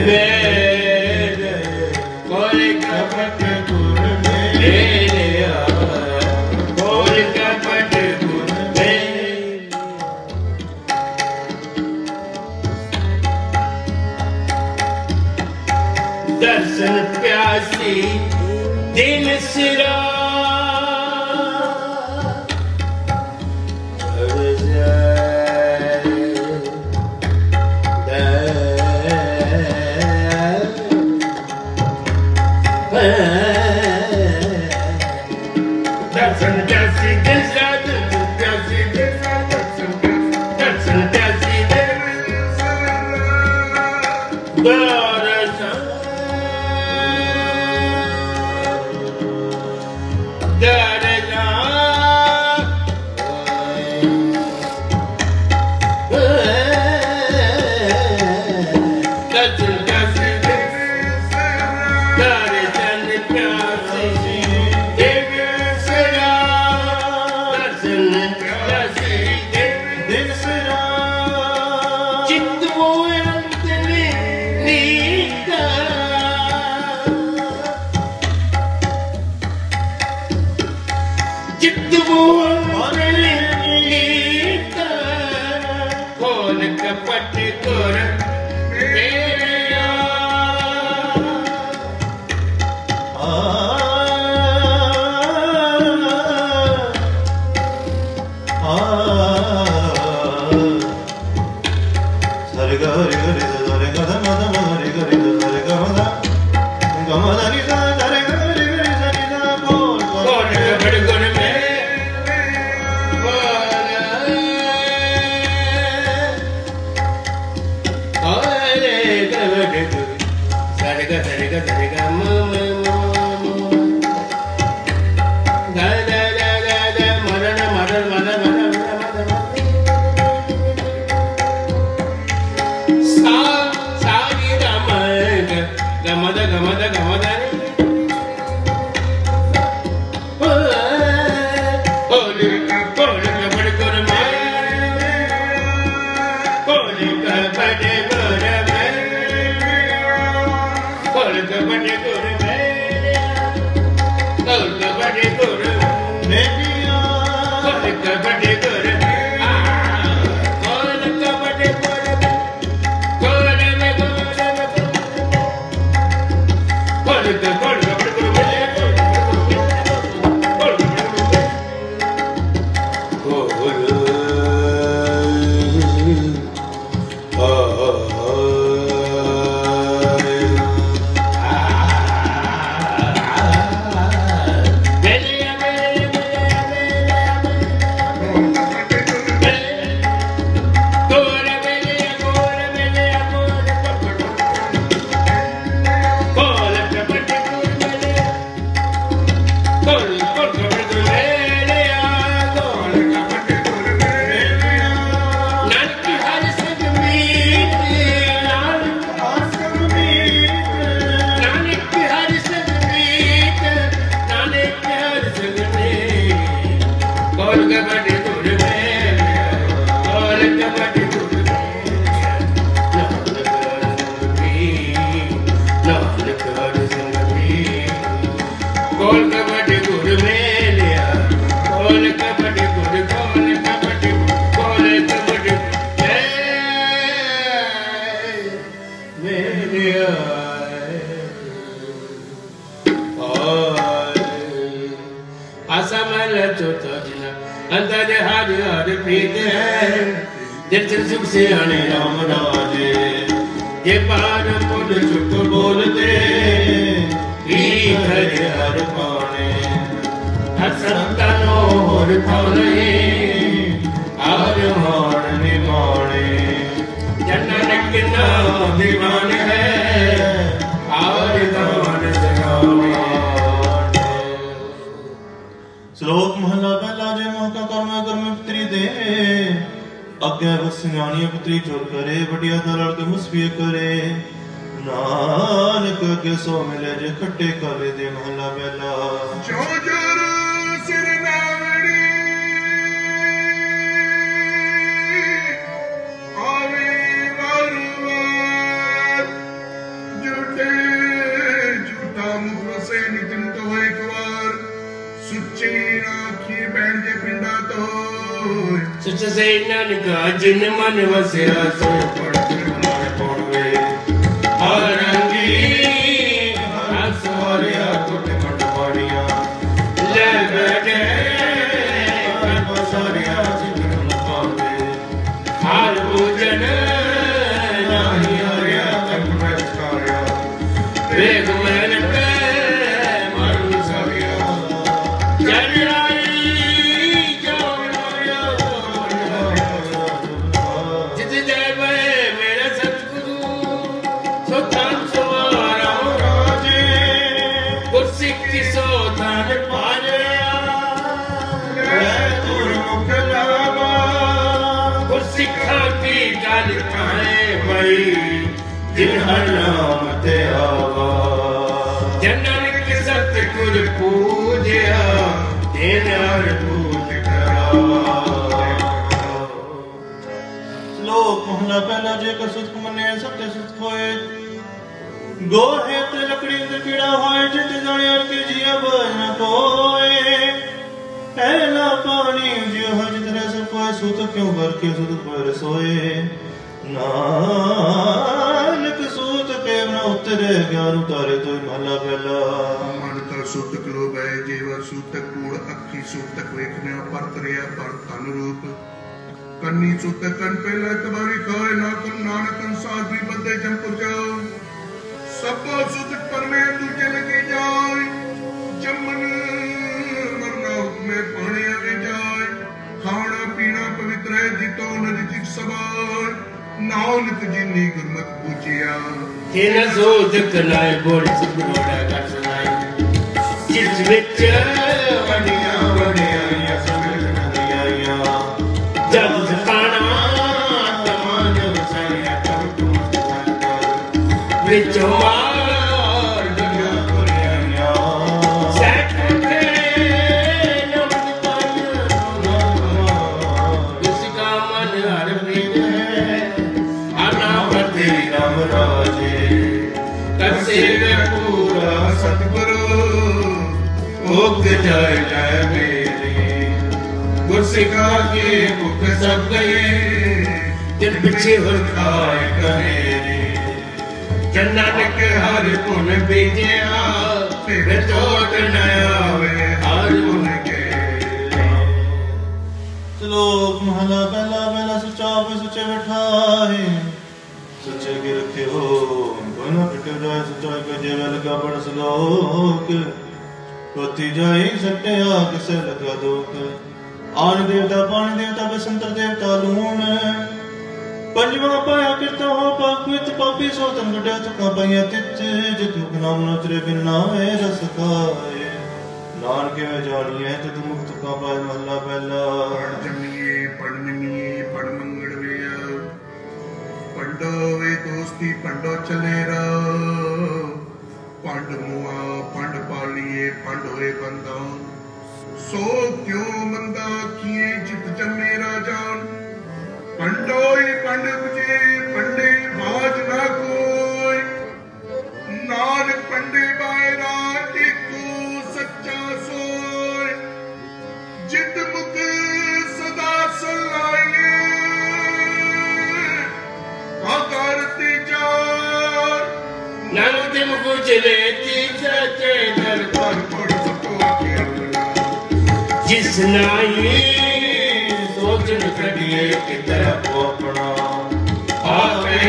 वेद कोल कपट गुर मेलिया कोल कपट गुर मेलिया दर्शन प्यासी दिन सिरा दर्शन प्यासी दिन सा दर्शन प्यासी दिन सा दर्शन प्यासी दिन सा लोक श्लोक महला पहला जेकर सुख मने सत्य सुख होए गोर है ते लकड़ी अंदर कीड़ा होए जित जाने और के जिया बज न कोए पहला पानी जियो है जितने सब कोई सुत क्यों भर के सुत पर सोए नानक सूत के न उतरे ज्ञान उतारे तो महला पहला मन का सूतक लोभ है जीवा सूतक कूड़ अखी सूतक वेखने पर तरिया पर अनुरूप कन्नी सूतक कन पहला तुम्हारी खाए ना कन नानक अंसार भी बदे जमपुर जाओ सबको सूतक पर में दूजे लगे जाए जमन मरना में पानी आवे जाए खाना पीना पवित्र है जितो नजिक सवार नानक जिन्नी गुरमत पूछिया तेरा सूतक नाय बोल सुबरोड़ा कर सुनाई जिस विच वडिया वडिया समझ नदिया जब सकाना तमान वसाया कर तुम विचो मार दुनिया कोरिया सैट के नमक पाया उसका मन हर प्रीत है आना बदे राम राजे कसे पूरा सतगुरु भोग जाए जाए मेरे गुरसिखा के भूख सब गए दिल पीछे हो खाए कहे जन्नत के हर पुन बीजिया फिर चोट नया वे हर पुन के श्लोक महला पहला पहला सुचा पे सुचे बैठाए सुचे के रखे हो बना पिटे जाए सुचा के जेवे लगा बड़ श्लोक रोती जाए सटे आग से लगा दोक आन देवता पानी देवता बसंतर देवता लूण पंजवा पाया किरता हो पापित पापी सोतन गड्या तुका पाया तिच जित मुख नाम न उतरे बिन नामे रस खाए नानक में जानिए तो तुम मुक्त का पाए महला पहला पढ़ जमिए पढ़ निमिए पढ़ मंगल वेया पंडो वे दोस्ती पंडो चले रा पंड मुआ पंड पालिए पंड होए बंदा सो क्यों मंदा किए जित जमे राजान पंडोई पंड बुझे पंडे बाज ना कोई नानक पंडे बायरा टिको सच्चा सोय जित मुख सदा सलाइए आकारती जार नंद मुझले सचे दर पर पड़ सको जिस नाई सोचन करिए कि तरफ अपना आपे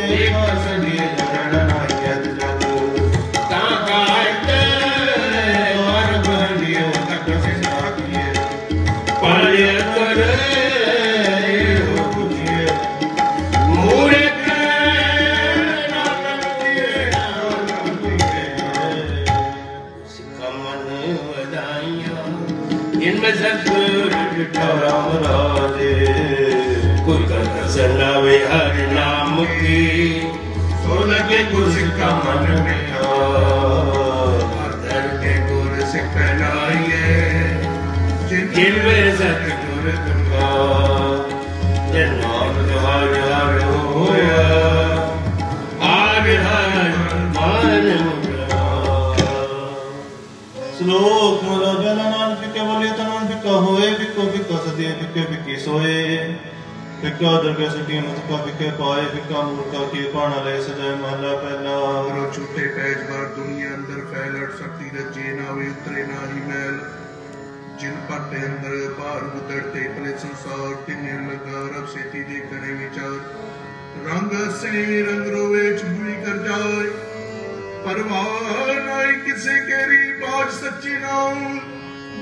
देखा सदिए जरण नायत जग ताकात और बहनियों तक से साकिए पालिया कर हो बुझिए मूर्ख नानक दिए सिखा मन वदाइया इनमें सतगुरु राम राजे कोई कसर लावे हर नाम की सो लगे गुर का मन मिठा हर के गुर सिखलाइए जिनमें सतगुरु तुमका जन्म हर हर होया हर हर मान श्लोक मोरा बेला नानक के बोले तनान बिका होए बिको बिका सदिए बिके बिकी सोए बिका दरगे सटी मुतका बिके पाए बिका मूर्खा की पाना ले सजाए महला पहला रो छूटे पैज बार दुनिया अंदर फैलट सकती रजे ना वे उतरे ना ही मैल जिन पट्टे अंदर बाहर उतरते पले संसार तिन्ने लगा रब से तीजे करे विचार रंग से रंग रोवे चुबुई कर जाए परवाह नाई किसे केरी बाज सच्ची नाऊ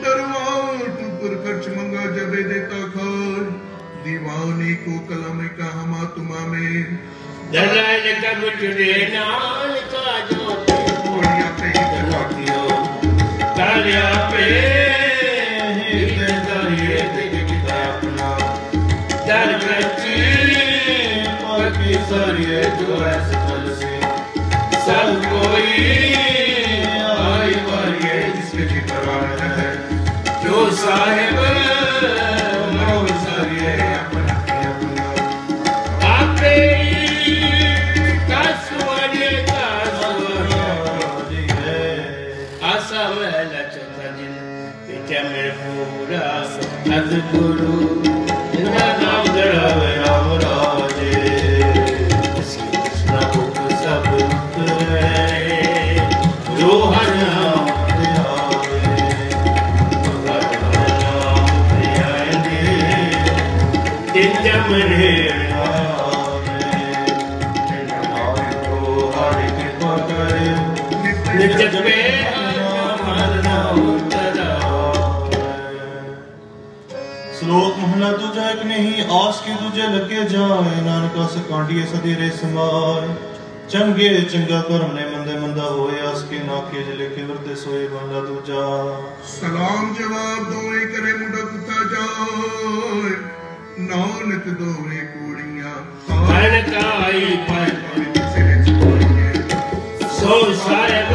दरवार टुकर खर्च मंगा जबे देता खार दीवानी को कलम का हमा तुमा में दलाल का मुझे नाल का जोते बढ़िया पे ही दलातियो तालिया पे ही दरिए दिख अपना दर कच्ची पकी सरिए जो ऐसे चल से सब कोई आई वारिए जिसके करार है जो साहिब मरो सारिए अपना सतगुरु जिनका नाम धरावे राम राजे श्री कृष्ण भुख सब उतरे जो हर नाम ध्यावे भगत नाम ध्याने जिन जम रे नित्य पे श्लोक महला दूजा एक नहीं आस के दूजे लगे जाए नानका सकांडिये सदेरे समाए चंगे चंगा कर्म ने मंदे मंदा होए आस के नाके जले के वरते सोए महला दूजा सलाम जवाब दोए करे मुंडा कुत्ता जाए नानक दोए कुड़ियां मन काई पर सो साहेब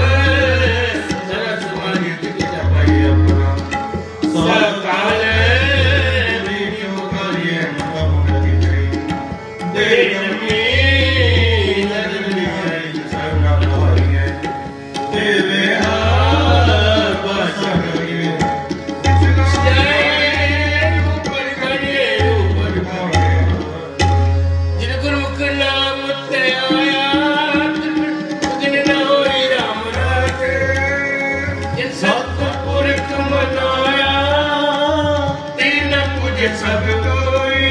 सरस मारी की जपाई अपना सकाल वीडियो करिए मुंडा जई देव में नरनी है सरना होइए देवे हाल बसरिए ऊपर करिए ऊपर जिन गुरमुख नाम ते आया जिन ना होई राम राजे जिन सतपुरख मनाया तीन पूजे सब कोई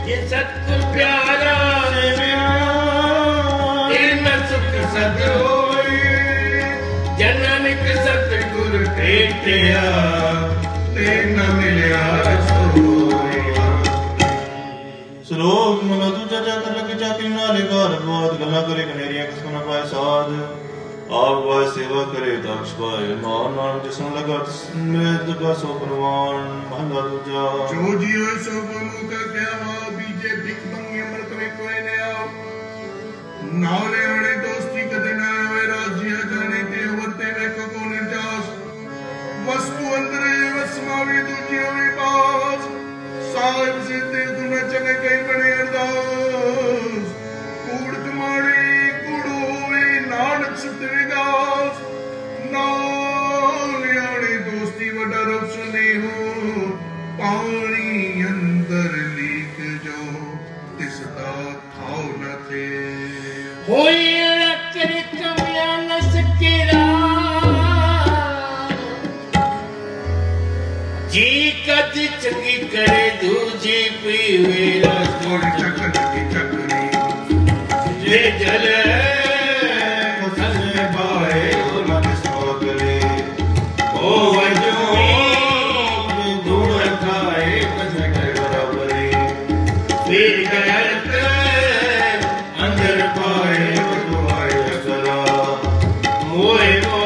ये सतगुर प्यारा तीन सुख सद होई जननिक सतगुर भेटिया तीन मिलिया सोई श्लोक महला दूजा जाकर लगे जाके नाले घर बहुत गला करे कनेरियां किसको न पाए साध आप वह सेवा करे दक्ष पाए मान नाम जिसने लगा में लगा सो परवान महला दूजा जो जियो सो मुख क्या हो बीजे भिख मंगी अमृत में कोई न आओ नाले अणे दोस्ती कदे ना आवे राजिया जाने ते वरते वे को निर्जास वस्तु अंदर वसमावी दूजियो में पास साहिब से ते दुना चने कई बने अरदास कूड़ कमाड़ी कूड़ो वे नानक सुत विगास नाले अणे दोस्ती वडा रूप सुने हो पानी अंदर लीक जो तिसदा खाओ न थे होई रकर कमिया न सकेरा जी कद चंगी करे दूजी पीवे थोड़ी चकरी जे जल फसल पाए उलट सो करे ओ वजो धूड़ खाए बस कर बराबरी फिर गलत अंदर पाए दुआए करा मोए को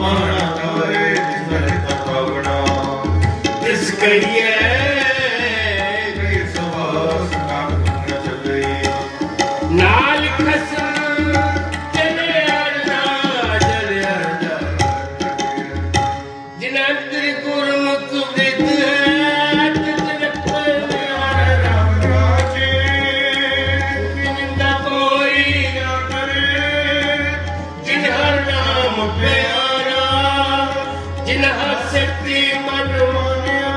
बाणा करे जिसने तकावना इस करिए कई सवास नाम न चले नाल खसम चले अरदा चले अरदा जिनंतर गुरमुख विद है तितर पर राम राजे निंदा कोई न करे जिन हर नाम प्यारा जिन हर शक्ति मन मानिया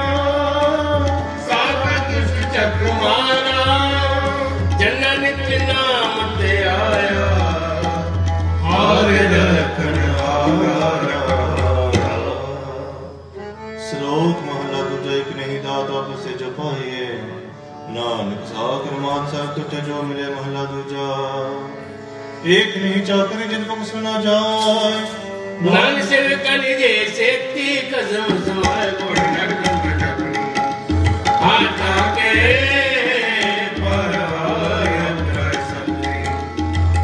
सागर दुष्ट चक्र मारा जननिक नाम ते आया हार रखन हारा श्लोक महला दूजा एक नहीं दाता बसे जपाए नानक साकर मान सब तुझे जो मिले महला दूजा एक नहीं चाकर जिनको सुना जाए नान सिर कली जैसे ती कसम समाए कोड़ नरकम चकनी हाथा के परवाय अपराय सकती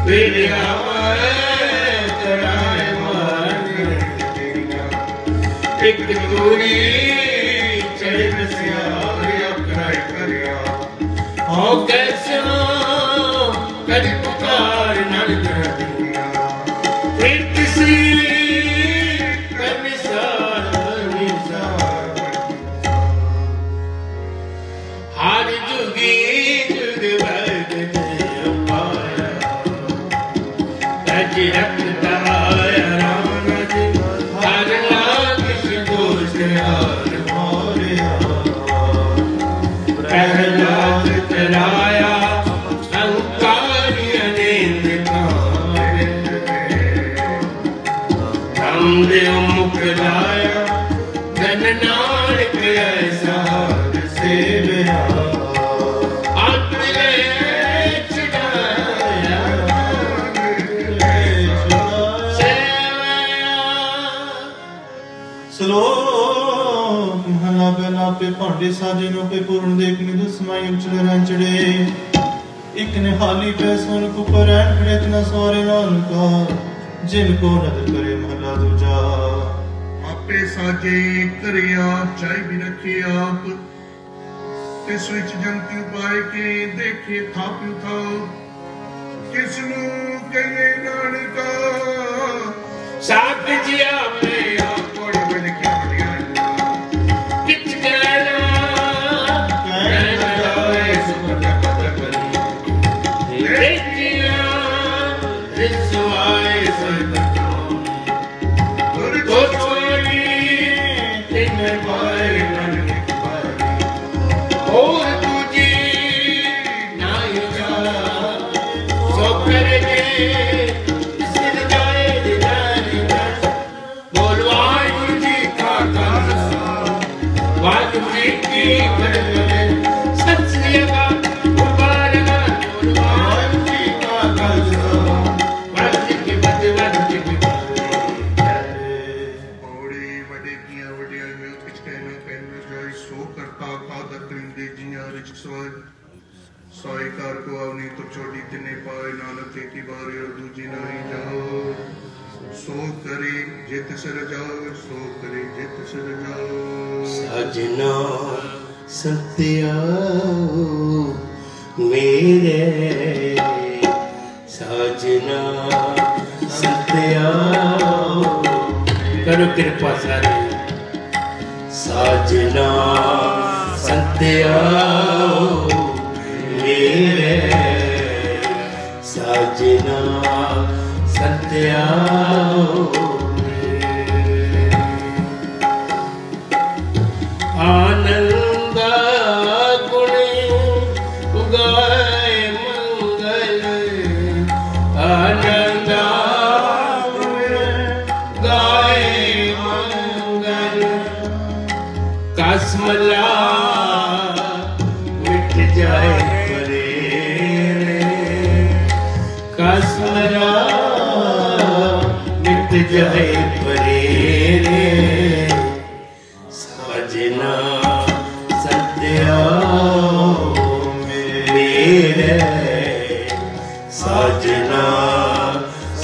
विद्यावाय कराए मार एक दूरी चढ़ बसिया अपराय करिया हो कैसे कदी पुकार नर कर दिया फिर किसी हर जुगी जुग वर्ग पाया तज रखता राम हर लाख दोष हार आपे भांडे साजे नो पे पूर्ण देख निधु समाई उचले रंचड़े एक ने हाली पैसों को पर खड़े तना सवारे नान का जिनको नदर करे महला दूजा आपे साजे करे आप चाय भी रखे आप तिस विच जंती उपाय के देखे थाप्यू था किसनु कहने नानका साथ जिया में आप कोड़े में क्या बढ़िया किच कहना जाए सुपर कदर करी देखिया रिसवाए सरकतो तो छोड़ी तेने पाए नानक पाए और तुझी नाई जा सो करे सिर जाए दिदारी बोलवाए तुझी का वाजी की करने सच्चिएगा उबारगा बोलवाए तुझी का वाजी की बदवाजी की बड़े बड़े किया बड़े में कुछ कहना जाए सो करता कादर करिंदे जिया रिच सवार साईकार को आवनी तो छोड़ी तिने पाए नानक की बारी और दूजी नहीं जाओ सो करे जित सर जाओ सो करे जित सर जाओ सजना सत्या मेरे सजना सत्या करो कृपा सारे सजना सत्या मेरे सजना सत्या आनंद गुण उगाए मंगल आनंद गाए मंगल कसमला मिट जाए कसमला मिट जाए परे सजना सत्या मेरे सजना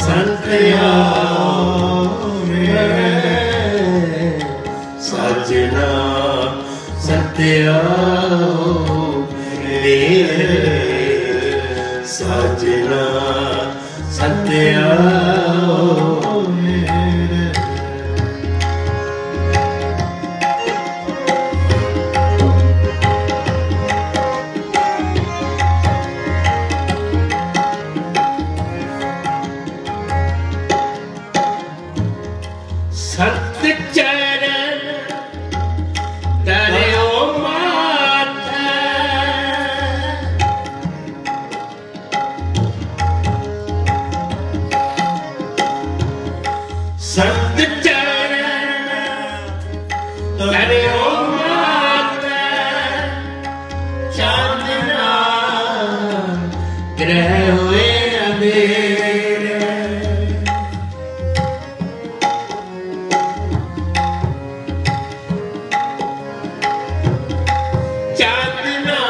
सत्या मेरे सजना सत्या मेरे सजना सत्या संत चरण तेरे ओ माथा संत चरण तेरे ओ माथा चांदना ग्रह हुए अंधेरे चांदना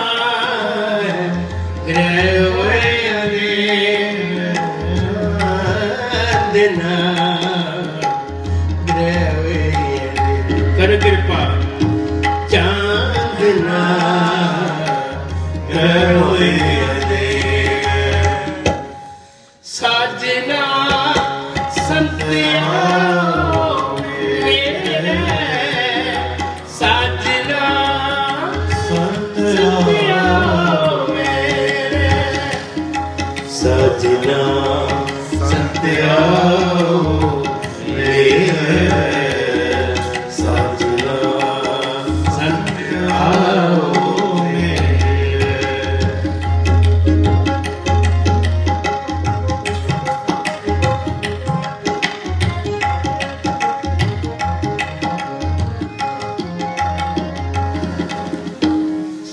ग्रह हुए अंधेरे कर कृपा चांदना होए साजना संतिया मेरे साजना संतिया मेरे साजना संतिया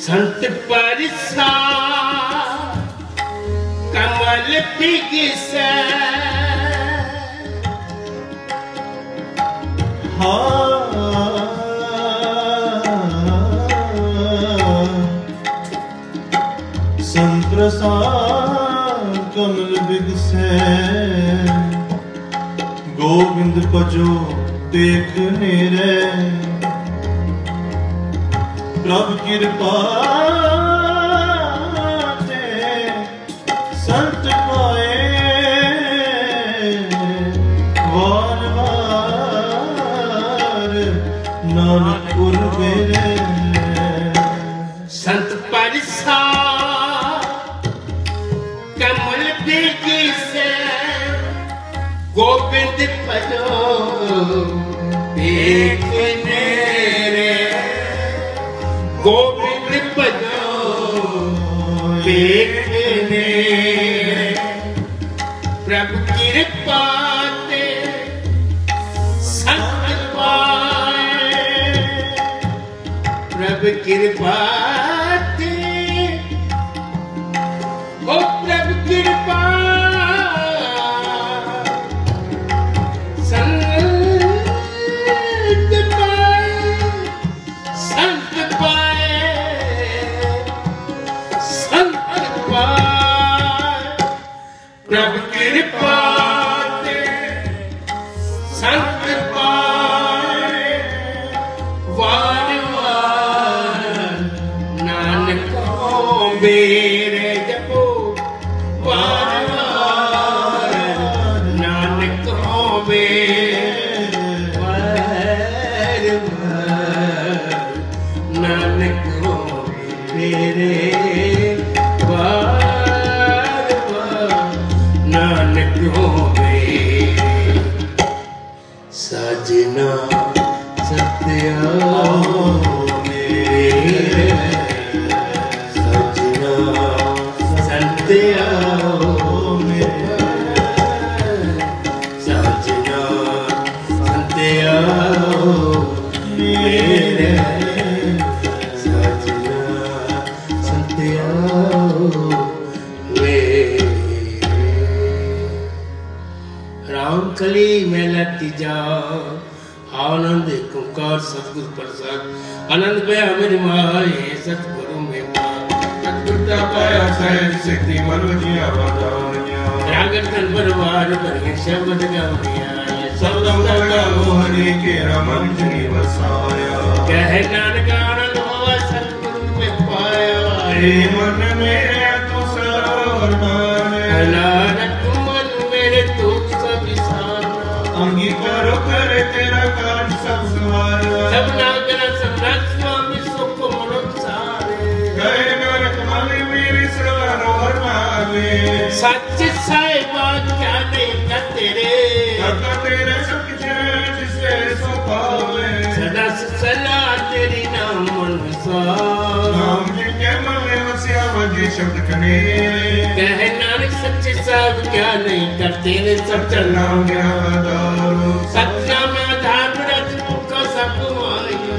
संत परिसा कमल पिगिसे संप्रसाद कमल बिगसै गोविंद भजो देखने रे प्रभु कृपा ते संत पाए वार वार नानक उर मेरे संत परसा कमल बिगसै गोविंद भजो देखने रे गोविंद भजो देखने प्रभु कृपा ते संत पाए प्रभु कृपा ते ओ प्रभु कृपा प्रभु कृपा ते संत पाए वार वार नानक हो मेरे जपो वार वार नानक हो मेरे वार वार नानक हो मेरे नानक होवे सजना सत्या मेरे सजना सत्या मेरे सजना सत्या मेरे सजना सत्या रामकली मेला तीजा आनंद कुंकार सतगुरु प्रसाद आनंद पाया मेरी माए सतगुरु में सतगुरु का पाया सहज शक्ति मनोजिया वादानिया रागन तन परवार पर शब्द गावनिया शब्द का मोहनी के रमन जनी वसाया कह नानक आनंद हुआ सतगुरु में पाया हे मन मेरे तू सरोवर माने नानक मन मेरे तू अंगीकारो करे तेरा काज सब सवारा सब नागरा सम्राट स्वामी सुख मनोज सारे गए नानक माने मेरे सरोवर माने सच साहिबा क्या नहीं का तेरे सब कुछ जिसे सो पावे सदा सला तेरी नाम मन नाम जिनके मन में वसिया वजी शब्द कने कह नानक सच्चे साहब क्या नहीं करते रे सच्चा नाम ज्ञान सच्चा में आधार रच को सब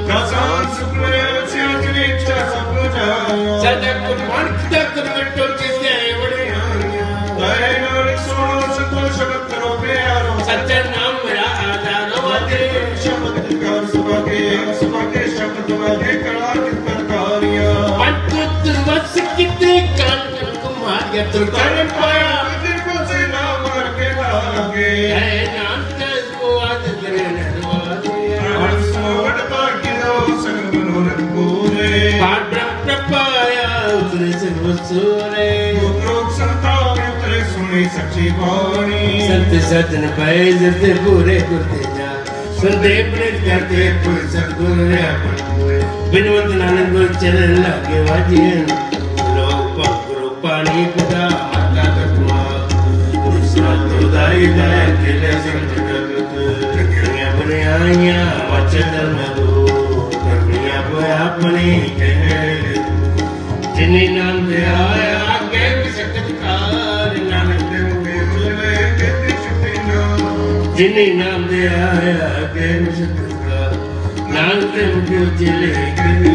कसान सुखले वसिया इच्छा सब जाया सदा कुर्बान तक करवटो जिसे बड़े कह नानक सुनो सतो शब्द करो प्यारो सच्चा नाम मेरा आधार वादे शब्द का सुबह के शब्द वादे कला की प्रकारिया पंच वस कितने कान कुमारिया तू कर पाया को से ना मार के लागे है नाम को आज तेरे नरवादे और सोवड़ता की दो संग मनोरथ पूरे पार ब्रह्म पाया उतरे से वसूरे लोक संतान उतरे सुनी सच्ची वाणी संत सजन पाए जते पूरे गुरते जा सुनते प्रेम करते पूरे सतगुरु रे बिनवंत नानक गुरु चरण लागे वाजिए लोग पकड़ो पानी पिता माता तत्मा दूसरा तुदाई दया केले संजगत दुनिया बने आया वचन में दो दुनिया को अपने कहे जिन्हें नाम दे आया आगे विशक्तकार नानक देव के उजले कहते शुक्ति नाम जिन्हें नाम दे आया आगे विशक्तकार नानक देव के उजले कहते